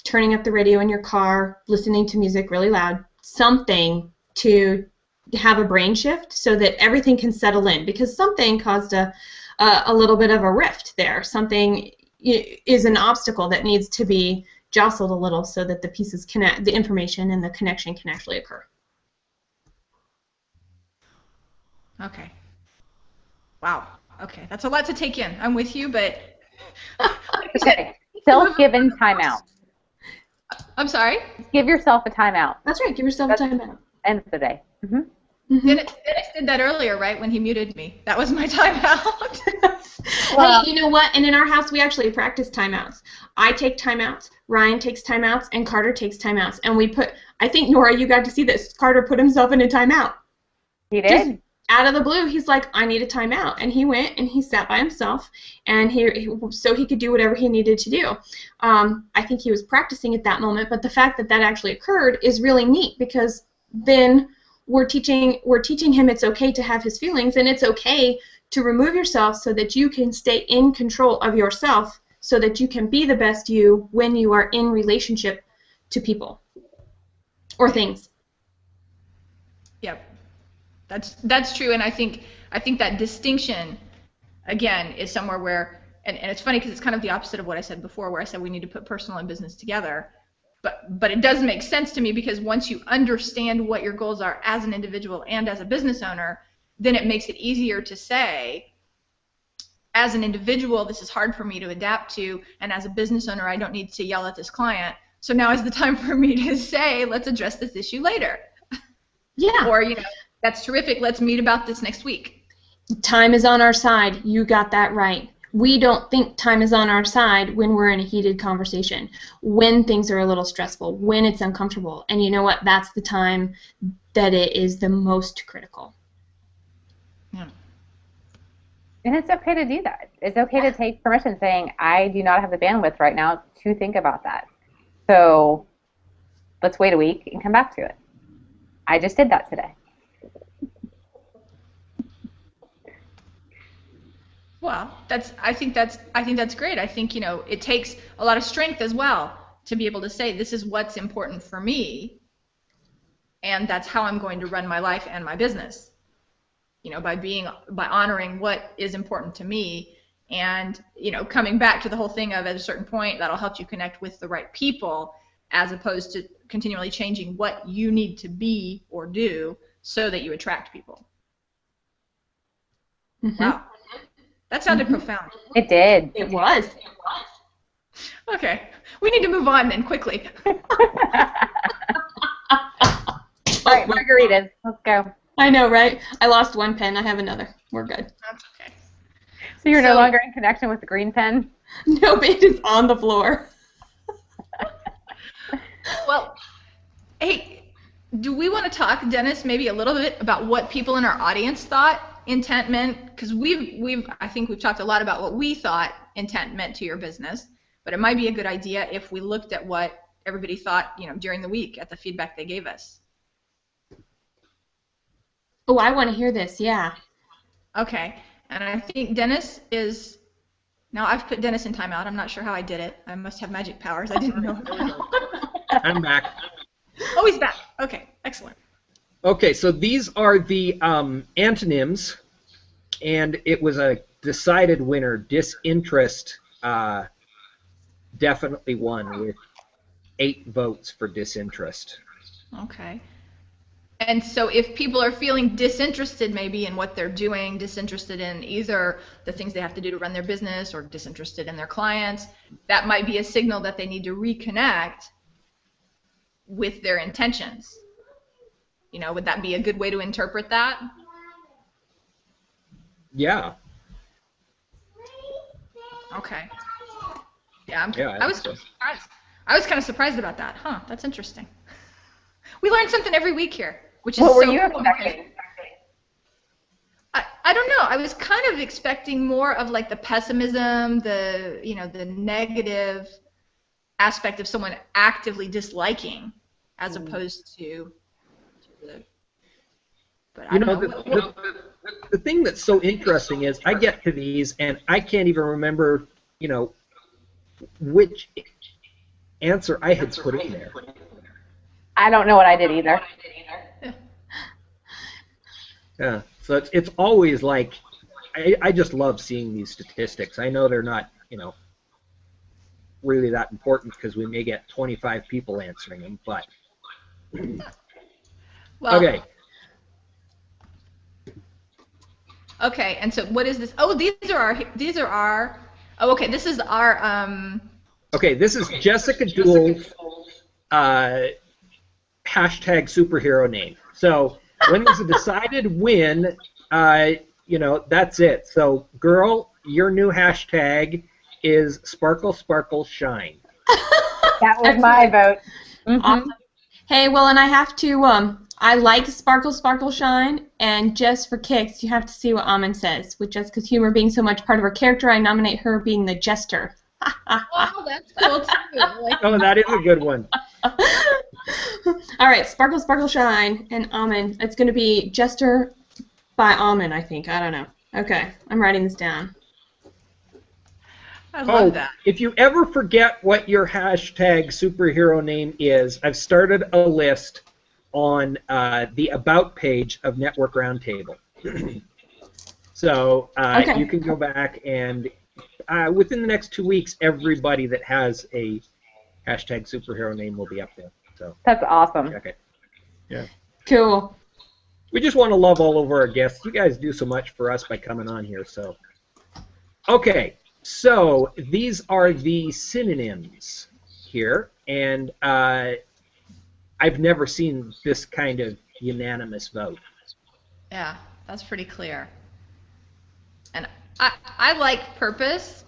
turning up the radio in your car, listening to music really loud, something to have a brain shift so that everything can settle in, because something caused a little bit of a rift there. Something is an obstacle that needs to be jostled a little so that the pieces connect, the information and the connection can actually occur. Okay. Wow. Okay, that's a lot to take in. I'm with you, but Okay. Self-given timeout. I'm sorry? Give yourself a timeout. That's right. Give yourself a timeout. End of the day. Mm-hmm. Mm-hmm. Dennis did that earlier, right, when he muted me. That was my timeout. Well, hey, you know what? And in our house, we actually practice timeouts. I take timeouts, Ryan takes timeouts, and Carter takes timeouts. And I think, Nora, you got to see this. Carter put himself in a timeout. He did? Just out of the blue, he's like, I need a timeout. And he went and he sat by himself, and so he could do whatever he needed to do. I think he was practicing at that moment, but the fact that that actually occurred is really neat, because then we're teaching him it's okay to have his feelings, and it's okay to remove yourself so that you can stay in control of yourself, so that you can be the best you when you are in relationship to people or things. Yep, that's true, and I think that distinction, again, is somewhere where, and it's funny because it's kind of the opposite of what I said before, where I said we need to put personal and business together. But it does make sense to me, because once you understand what your goals are as an individual and as a business owner, then it makes it easier to say, as an individual, this is hard for me to adapt to, and as a business owner, I don't need to yell at this client. So now is the time for me to say, let's address this issue later. Yeah. Or, that's terrific, let's meet about this next week. Time is on our side. You got that right. We don't think time is on our side when we're in a heated conversation, when things are a little stressful, when it's uncomfortable. And you know what? That's the time that it is the most critical. Yeah. And it's okay to do that. It's okay to take permission, saying, I do not have the bandwidth right now to think about that. So let's wait a week and come back to it. I just did that today. Well, I think that's great. I think, it takes a lot of strength as well to be able to say, this is what's important for me, and that's how I'm going to run my life and my business. By honoring what is important to me, And, you know, coming back to the whole thing of at a certain point, that'll help you connect with the right people as opposed to continually changing what you need to be or do so that you attract people. Mm-hmm. Wow. That sounded profound. It did. It was. Okay. We need to move on then quickly. All right, margaritas. Let's go. I know, right? I lost one pen. I have another. We're good. That's okay. So you're no longer in connection with the green pen? Nope, it is on the floor. Well, hey, do we want to talk, Dennis, maybe a little bit about what people in our audience thought intent meant? Because I think we've talked a lot about what we thought intent meant to your business, but it might be a good idea if we looked at what everybody thought, you know, during the week at the feedback they gave us. Oh, I want to hear this, yeah. Okay, and I think Dennis is, now I've put Dennis in timeout. I'm not sure how I did it. I must have magic powers. I didn't know. I'm back. Oh, he's back. Okay, excellent. Okay, so these are the antonyms, and it was a decided winner. Disinterest definitely won with 8 votes for disinterest. Okay. And so if people are feeling disinterested maybe in what they're doing, disinterested in either the things they have to do to run their business or disinterested in their clients, that might be a signal that they need to reconnect with their intentions. You know, would that be a good way to interpret that? Yeah. Okay. Yeah, I was surprised. I was kind of surprised about that. Huh, that's interesting. We learn something every week here, which is What were so you cool. expecting? I don't know. I was kind of expecting more of like the pessimism, the, you know, the negative aspect of someone actively disliking as opposed to the, but I You don't know, the thing that's so interesting is I get to these and I can't even remember, you know, which answer I had put in there. I don't know what I did either. Yeah, so it's always like, I just love seeing these statistics. I know they're not, you know, really that important because we may get 25 people answering them, but well, okay. Okay, and so what is this? Oh, these are our. Oh, okay, this is our. Okay, this is Jessica Dewell's hashtag superhero name. So when there's a decided win, you know, that's it. So, girl, your new hashtag is Sparkle Sparkle Shine. That was my vote. Mm-hmm. Awesome. Hey, well, and I have to, I like Sparkle Sparkle Shine, and just for kicks, you have to see what Amin says. With Jessica's humor being so much part of her character, I nominate her being the jester. Oh, that's cool too. Oh, that is a good one. All right, Sparkle Sparkle Shine and Amin. It's going to be Jester by Amin, I think. I don't know. Okay, I'm writing this down. I love that. If you ever forget what your hashtag superhero name is, I've started a list on the About page of Network Roundtable. So Okay. you can go back and within the next 2 weeks, everybody that has a hashtag superhero name will be up there. So That's awesome. check it. Yeah. Cool. We just want to love all over our guests. You guys do so much for us by coming on here. So, okay. So these are the synonyms here, and I've never seen this kind of unanimous vote. Yeah, that's pretty clear. And I like purpose.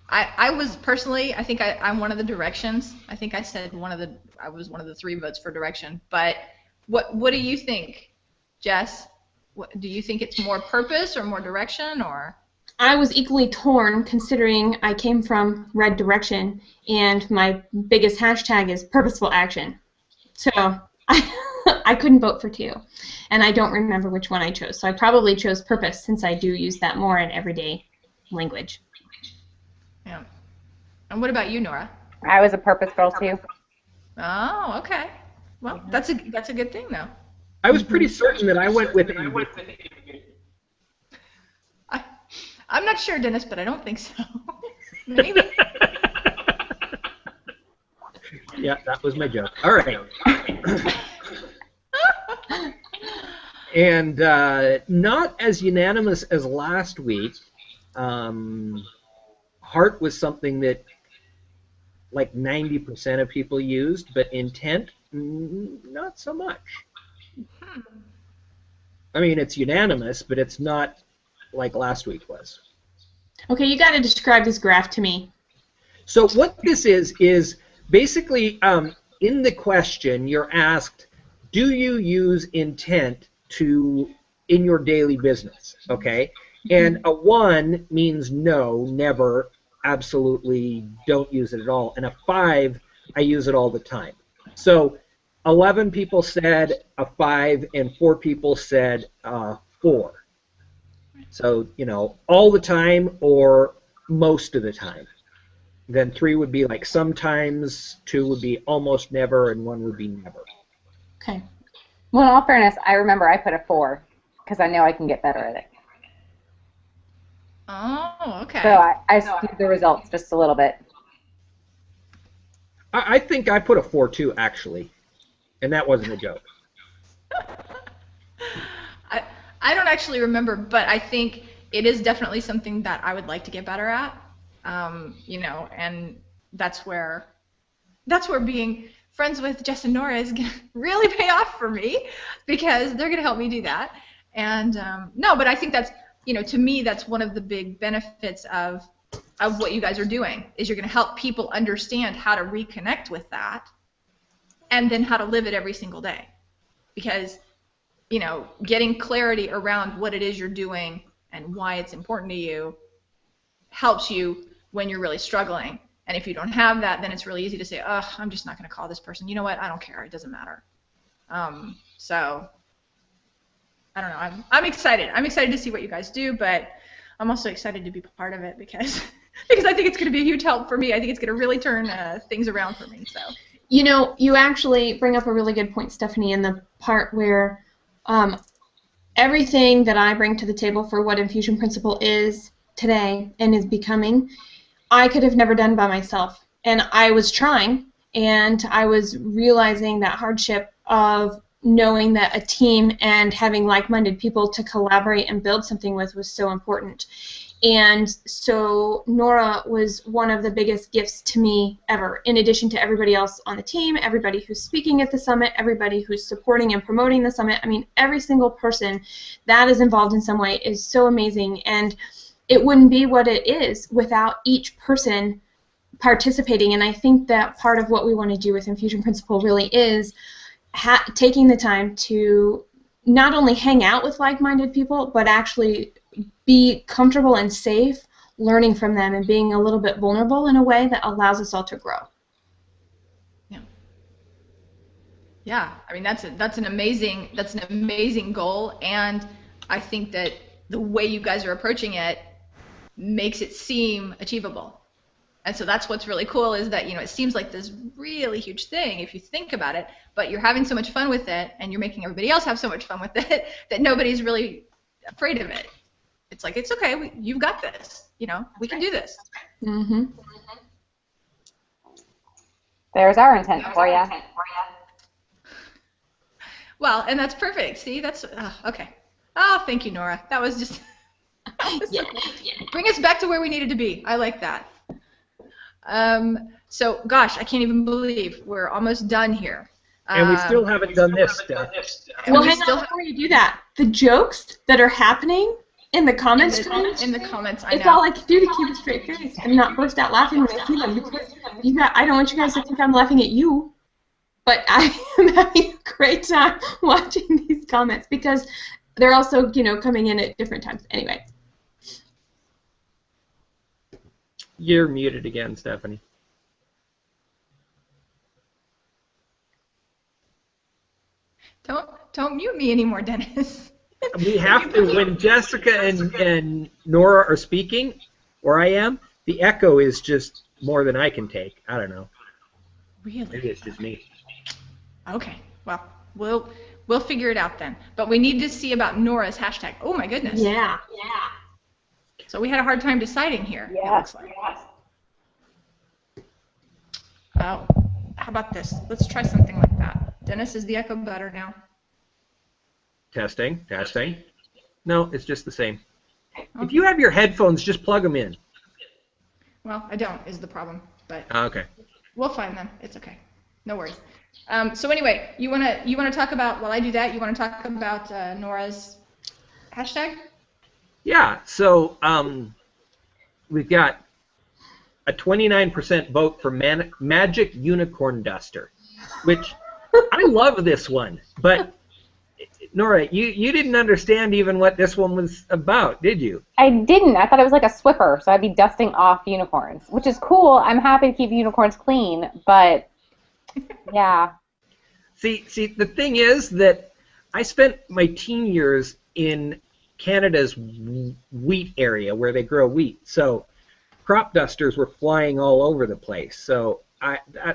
I was personally, I think I'm one of the directions. I think I said I was one of the 3 votes for direction. But what do you think, Jess? Do you think it's more purpose or more direction, or? I was equally torn considering I came from Red Direction, and my biggest hashtag is purposeful action. So I couldn't vote for 2, and I don't remember which one I chose. So I probably chose purpose since I do use that more in everyday language. Yeah. And what about you, Nora? I was a purpose girl too. Oh, okay. Well, that's a good thing, though. I was pretty certain that I went with I'm not sure, Dennis, but I don't think so. Maybe. Yeah, that was my joke. All right. And not as unanimous as last week. Heart was something that like 90% of people used, but intent, not so much. I mean, it's unanimous, but it's not like last week was. Okay, you got to describe this graph to me. So what this is basically in the question you're asked, do you use intent in your daily business? Okay, and a 1 means no, never, absolutely don't use it at all, and a 5, I use it all the time. So 11 people said a 5 and 4 people said 4. So, you know, all the time or most of the time. Then 3 would be like sometimes, 2 would be almost never, and 1 would be never. Okay. Well, in all fairness, I remember I put a 4 because I know I can get better at it. Oh, okay. So I skewed the results just a little bit. I think I put a 4 too, actually, and that wasn't a joke. I don't actually remember, but I think it is definitely something that I would like to get better at. You know, and that's where being friends with Jess and Nora is going to really pay off for me, because they're going to help me do that. And no, but I think that's, you know, to me, that's one of the big benefits of what you guys are doing, is you're going to help people understand how to reconnect with that, and then how to live it every single day. Because, you know, getting clarity around what it is you're doing and why it's important to you helps you when you're really struggling. And if you don't have that, then it's really easy to say, oh, I'm just not going to call this person. You know what? I don't care. It doesn't matter. So I don't know. I'm excited. I'm excited to see what you guys do, but I'm also excited to be part of it because I think it's going to be a huge help for me. I think it's going to really turn things around for me. So. You know, you actually bring up a really good point, Stephanie, in the part where everything that I bring to the table for what Infusion Principle is today and is becoming, I could have never done by myself. And I was trying, and I was realizing that hardship of knowing that a team and having like-minded people to collaborate and build something with was so important. And so Nora was one of the biggest gifts to me ever, in addition to everybody else on the team, everybody who's speaking at the summit, everybody who's supporting and promoting the summit. I mean, every single person that is involved in some way is so amazing, and it wouldn't be what it is without each person participating. And I think that part of what we want to do with Infusion Principle really is taking the time to not only hang out with like-minded people, but actually be comfortable and safe learning from them and being a little bit vulnerable in a way that allows us all to grow. Yeah, I mean that's an amazing goal, and I think that the way you guys are approaching it makes it seem achievable. And so that's what's really cool, is that, you know, it seems like this really huge thing if you think about it, but you're having so much fun with it, and you're making everybody else have so much fun with it that nobody's really afraid of it. It's like, it's okay, you've got this, you know, we can do this. Mm-hmm. There's our intent for you. Well, and that's perfect. See, that's okay. Oh, thank you, Nora. That was just Yeah. Bring us back to where we needed to be. I like that. So, gosh, I can't even believe we're almost done here. And we still haven't done this stuff. Well, hang on before you do that. The jokes that are happening in the comments in the comments, I it's know. all I can do to keep a straight face and not burst out laughing when I see them, because I don't want you guys to think I'm laughing at you, but I am having a great time watching these comments because they're also, you know, coming in at different times. Anyway. You're muted again, Stephanie. Don't mute me anymore, Dennis. We have to, when Jessica and Nora are speaking, where I am, the echo is just more than I can take. I don't know. Really? Maybe it's just me. Okay. Well, we'll figure it out then. But we need to see about Nora's hashtag. Oh my goodness. Yeah. So we had a hard time deciding here. It looks like. Oh, how about this? Let's try something like that. Dennis, is the echo better now? Testing, testing. No, it's just the same. Oh. If you have your headphones, just plug them in. Well, I don't, is the problem. But okay. We'll find them. It's okay. No worries. So anyway, you wanna talk about, while I do that, you wanna talk about Nora's hashtag? Yeah. So we've got a 29% vote for Magic Unicorn Duster, which I love this one, but Nora, you didn't understand even what this one was about, did you? I didn't. I thought it was like a Swiffer, so I'd be dusting off unicorns, which is cool. I'm happy to keep unicorns clean, but yeah. See, the thing is that I spent my teen years in Canada's wheat area where they grow wheat, so crop dusters were flying all over the place. So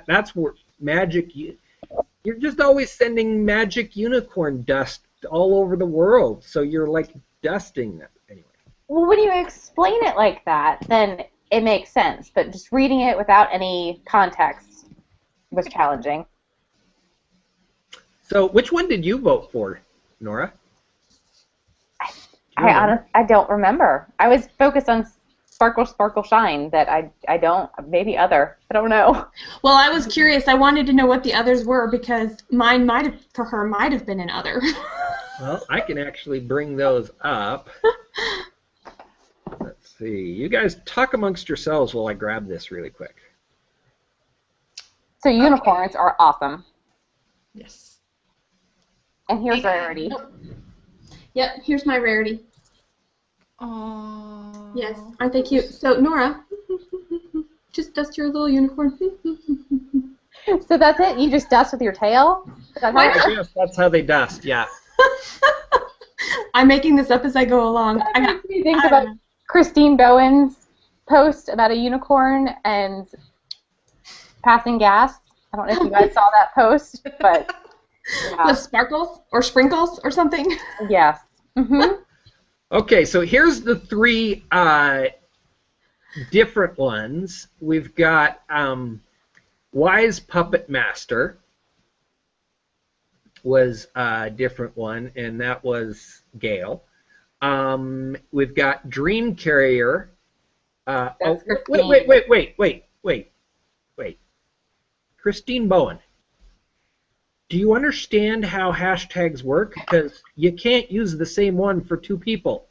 that's where magic. You're just always sending magic unicorn dust all over the world, so you're like dusting them anyway. Well, when you explain it like that, then it makes sense. But just reading it without any context was challenging. So, which one did you vote for, Nora? I don't remember. I was focused on Sparkle, Sparkle, Shine. That I don't. Maybe other. I don't know. Well, I was curious. I wanted to know what the others were because mine might have been an other. Well, I can actually bring those up. Let's see. You guys talk amongst yourselves while I grab this really quick. So unicorns are awesome. Yes. And here's rarity. Yep, here's my rarity. Aww. Yes, aren't they cute? So, Nora, just dust your little unicorn. So that's it? You just dust with your tail? Yes, that's how they dust, yeah. I'm making this up as I go along. That makes me think about Christine Bowen's post about a unicorn and passing gas. I don't know if you guys saw that post, but yeah. With sparkles or sprinkles or something? Yes. Mm-hmm. Okay, so here's the three different ones. We've got Wise Puppet Master was a different one, and that was Gail. We've got Dream Carrier. Wait. Christine Bowen. Do you understand how hashtags work? Because you can't use the same one for two people.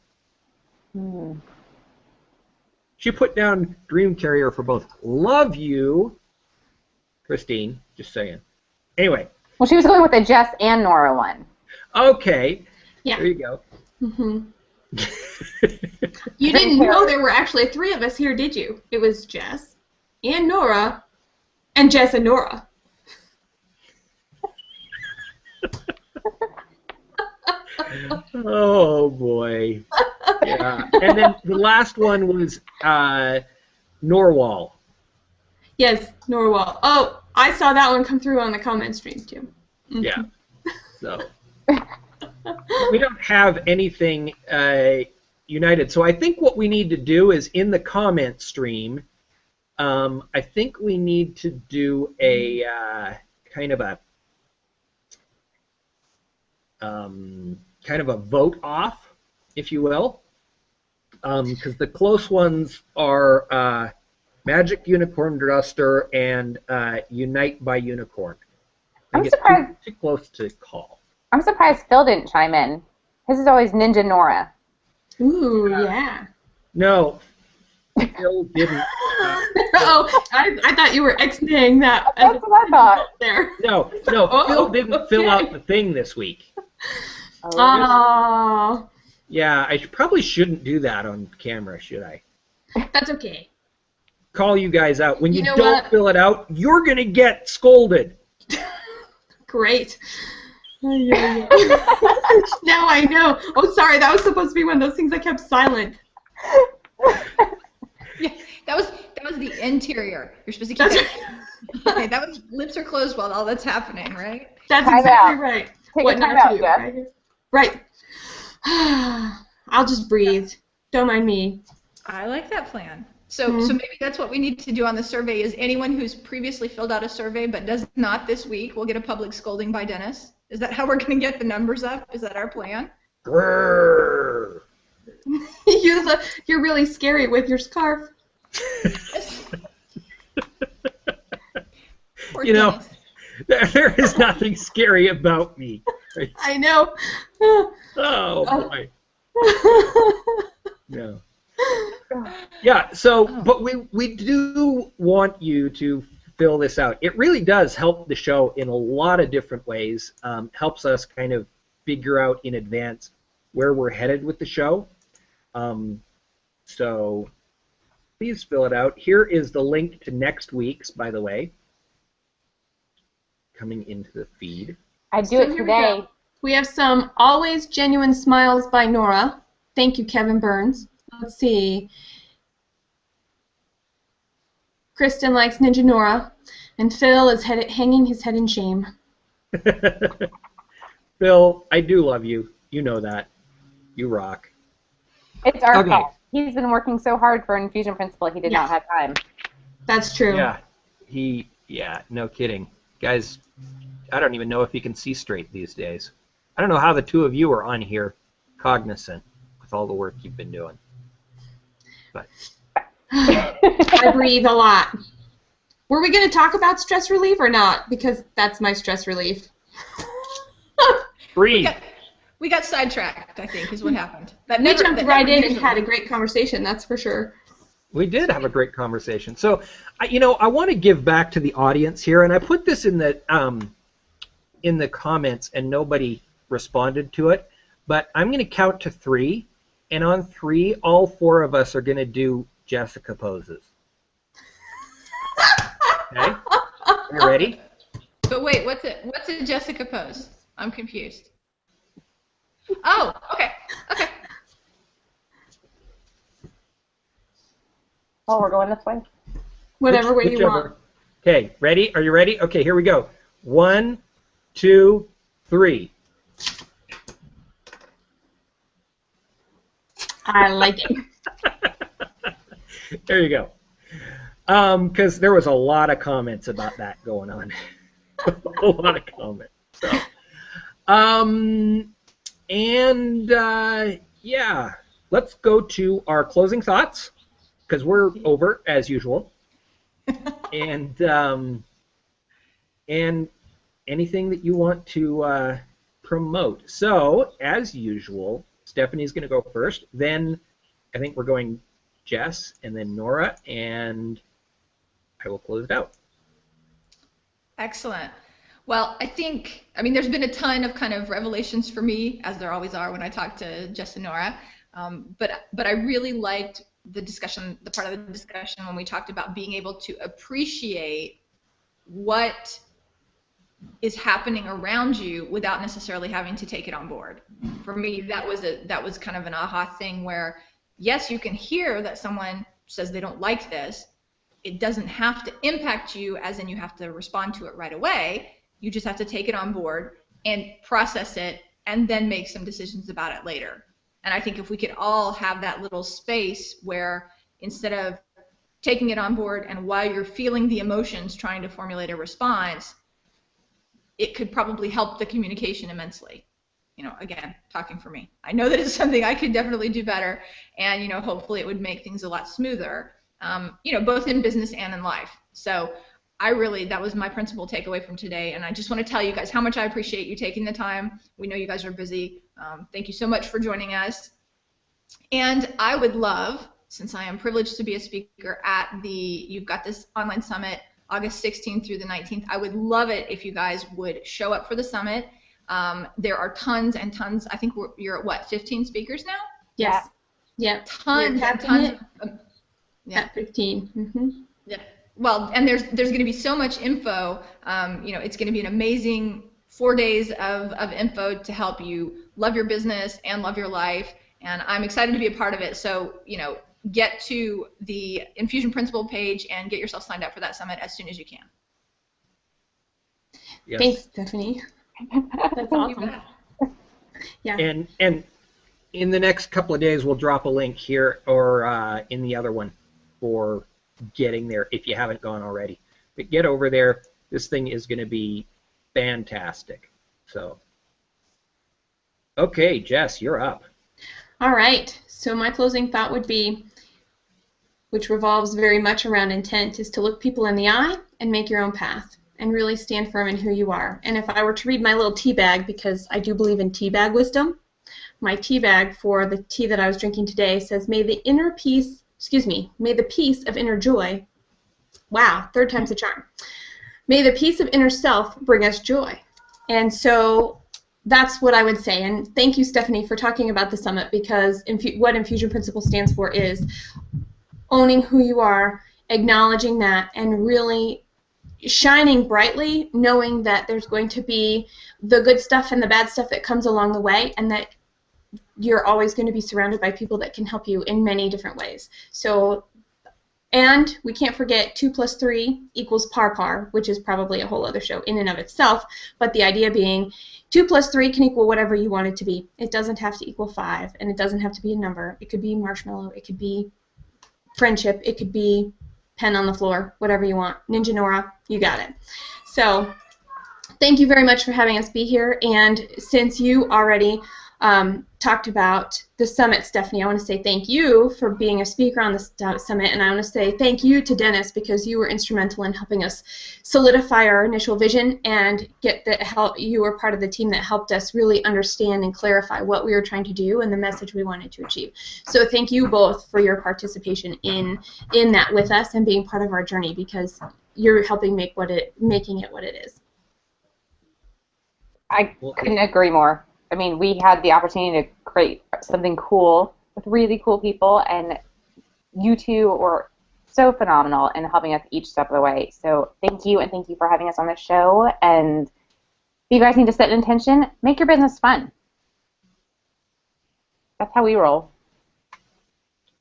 She put down Dream Carrier for both. Love you, Christine, just saying. Anyway. Well, she was going with the Jess and Nora one. Okay. Yeah. There you go. Mm-hmm. You didn't know there were actually three of us here, did you? It was Jess and Nora and Jess and Nora. Oh boy. Yeah. And then the last one was Norwal. Yes, Norwal. Oh, I saw that one come through on the comment stream too. Mm-hmm. Yeah. So we don't have anything united. So I think what we need to do is in the comment stream, I think we need to do a kind of a vote off, if you will, because the close ones are Magic Unicorn Duster and Unite by Unicorn. I guess too close to call. I'm surprised Phil didn't chime in. His is always Ninja Nora. Ooh, yeah. No, Phil didn't. Oh, I thought you were ixnaying that. That's what I thought. There. No, Phil didn't fill out the thing this week. Oh. Yeah, I probably shouldn't do that on camera, should I? That's okay. Call you guys out. When you know don't what? fill it out, you're going to get scolded. Great. Now I know. Oh, sorry, that was supposed to be one of those things I kept silent. Yeah, that was the interior. You're supposed to keep it. Okay, that was lips are closed while all that's happening, right? That's Time exactly out. right. Take What a time not out, to do, Jeff. right? I'll just breathe. Don't mind me. I like that plan. So maybe that's what we need to do on the survey is anyone who's previously filled out a survey but does not this week will get a public scolding by Dennis. Is that how we're going to get the numbers up? Is that our plan? Grrr. You're really scary with your scarf. You know, there is nothing scary about me. I know. Oh boy. No. Yeah, so, but we do want you to fill this out. It really does help the show in a lot of different ways. Helps us kind of figure out in advance where we're headed with the show. So please fill it out. Here is the link to next week's, by the way, coming into the feed. I do it today. We have some Always Genuine Smiles by Nora. Thank you, Kevin Burns. Let's see. Kristen likes Ninja Nora, and Phil is hanging his head in shame. Phil, I do love you. You know that. You rock. It's our fault. He's been working so hard for Infusion Principle, he did not have time. That's true. Yeah, no kidding. Guys, I don't even know if he can see straight these days. I don't know how the two of you are on here cognizant with all the work you've been doing. But I breathe a lot. Were we going to talk about stress relief or not? Because that's my stress relief. Breathe. We got sidetracked, I think, is what happened. We jumped right in and had a great conversation, that's for sure. We did have a great conversation. So, I want to give back to the audience here, and I put this in the comments, and nobody responded to it. But I'm going to count to 3, and on 3, all 4 of us are going to do Jessica poses. Okay? You ready? But wait, what's a Jessica pose? I'm confused. Oh, okay. Oh, we're going this way? Whatever way you want. Okay, ready? Are you ready? Okay, here we go. 1, 2, 3. I like it. There you go. Because there was a lot of comments about that going on. A lot of comments. So, yeah, let's go to our closing thoughts because we're over as usual. And anything that you want to promote. So, as usual, Stephanie's going to go first. Then I think we're going Jess and then Nora, and I will close it out. Excellent. Well, there's been a ton of kind of revelations for me, as there always are when I talk to Jess and Nora. But I really liked the discussion, the part of the discussion when we talked about being able to appreciate what is happening around you without necessarily having to take it on board. For me, that was kind of an aha thing where, yes, you can hear that someone says they don't like this. It doesn't have to impact you, as in you have to respond to it right away. You just have to take it on board and process it and then make some decisions about it later. And I think if we could all have that little space where instead of taking it on board and while you're feeling the emotions trying to formulate a response, it could probably help the communication immensely. Again, talking for me. I know that it's something I could definitely do better, and hopefully it would make things a lot smoother, both in business and in life. So that was my principal takeaway from today, and I just want to tell you guys how much I appreciate you taking the time. We know you guys are busy. Thank you so much for joining us. And I would love, since I am privileged to be a speaker at You've Got This Online Summit, August 16th through the 19th, I would love it if you guys would show up for the summit. There are tons and tons. I think you're at what, 15 speakers now? Yes. Yeah. Tons and tons. At 15. Mm-hmm. Yeah. Well, and there's going to be so much info. It's going to be an amazing 4 days of info to help you love your business and love your life. And I'm excited to be a part of it. So, get to the Infusion Principle page and get yourself signed up for that summit as soon as you can. Yes. Thanks, Stephanie. That's awesome. Yeah. And in the next couple of days, we'll drop a link here or in the other one for getting there if you haven't gone already. But get over there. This thing is going to be fantastic. So, okay, Jess, you're up. All right. So my closing thought would be, which revolves very much around intent, is to look people in the eye and make your own path and really stand firm in who you are. And if I were to read my little tea bag, because I do believe in tea bag wisdom, my tea bag for the tea that I was drinking today says, may the peace of inner joy, wow, third time's a charm. May the peace of inner self bring us joy. And so that's what I would say. And thank you, Stephanie, for talking about the summit, because what Infusion Principle stands for is owning who you are, acknowledging that, and really shining brightly, knowing that there's going to be the good stuff and the bad stuff that comes along the way, and that you're always going to be surrounded by people that can help you in many different ways. So, and we can't forget 2 + 3 = par, which is probably a whole other show in and of itself, but the idea being 2 + 3 can equal whatever you want it to be. It doesn't have to equal 5, and it doesn't have to be a number. It could be marshmallow, it could be friendship, it could be pen on the floor, whatever you want. Ninja Nora, you got it. So thank you very much for having us be here, and since you already talked about the summit, Stephanie, I want to say thank you for being a speaker on the summit, and I want to say thank you to Dennis, because you were instrumental in helping us solidify our initial vision and get the help. You were part of the team that helped us really understand and clarify what we were trying to do and the message we wanted to achieve. So thank you both for your participation in that with us and being part of our journey, because you're helping making it what it is. I couldn't agree more. I mean, we had the opportunity to create something cool with really cool people, and you two were so phenomenal in helping us each step of the way. So thank you, and thank you for having us on the show. And you guys need to set an intention. Make your business fun. That's how we roll.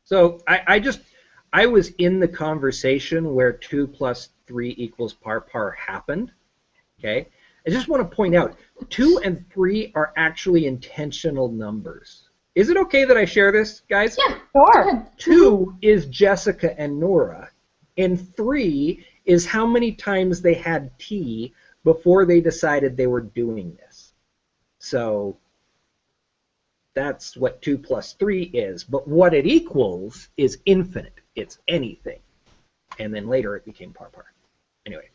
So I was in the conversation where 2 + 3 = par happened. Okay. I just want to point out, 2 and 3 are actually intentional numbers. Is it okay that I share this, guys? Yeah, sure. 2 is Jessica and Nora, and 3 is how many times they had tea before they decided they were doing this. So that's what 2 + 3 is. But what it equals is infinite. It's anything. And then later it became par. Anyway.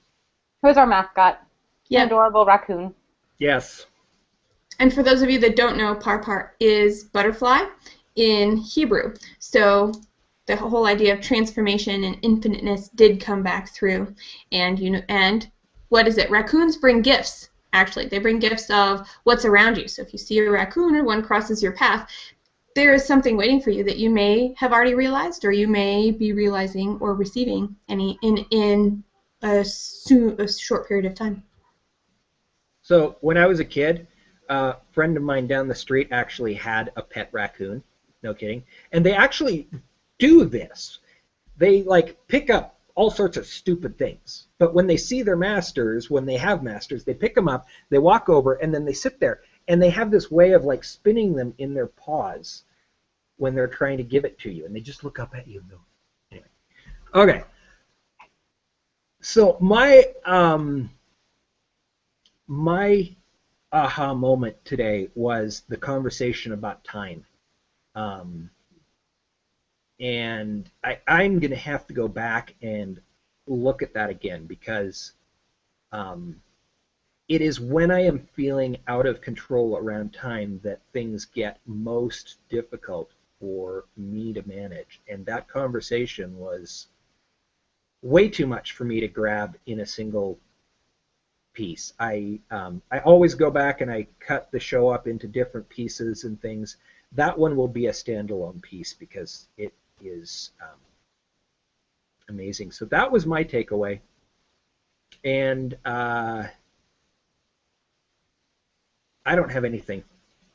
Who's our mascot? Yeah. An adorable raccoon. Yes. And for those of you that don't know, par is butterfly in Hebrew. So the whole idea of transformation and infiniteness did come back through. And what is it? Raccoons bring gifts. Actually, they bring gifts of what's around you. So if you see a raccoon or one crosses your path, there is something waiting for you that you may have already realized, or you may be realizing or receiving in a short period of time. So when I was a kid, a friend of mine down the street actually had a pet raccoon. No kidding. And they actually do this. They like pick up all sorts of stupid things. But when they see their masters, when they have masters, they pick them up, they walk over, and then they sit there. And they have this way of like spinning them in their paws when they're trying to give it to you. And they just look up at you and go, anyway. Okay. So my aha moment today was the conversation about time. And I'm going to have to go back and look at that again, because it is when I am feeling out of control around time that things get most difficult for me to manage. And that conversation was way too much for me to grab in a single piece. I always go back and I cut the show up into different pieces and things. That one will be a standalone piece because it is amazing. So that was my takeaway. And I don't have anything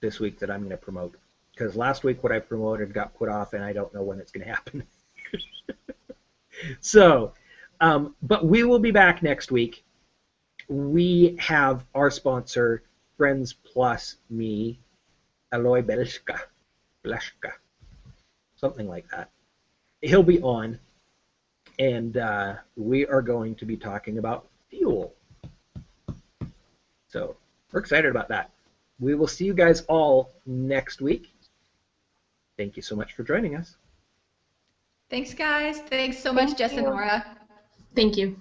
this week that I'm going to promote, because last week what I promoted got put off and I don't know when it's going to happen. So, but we will be back next week. We have our sponsor, Friends Plus Me, Aloy Belska. Blashka, something like that. He'll be on, and we are going to be talking about fuel. So we're excited about that. We will see you guys all next week. Thank you so much for joining us. Thanks, guys. Thanks so much, Jess and Nora. Thank you.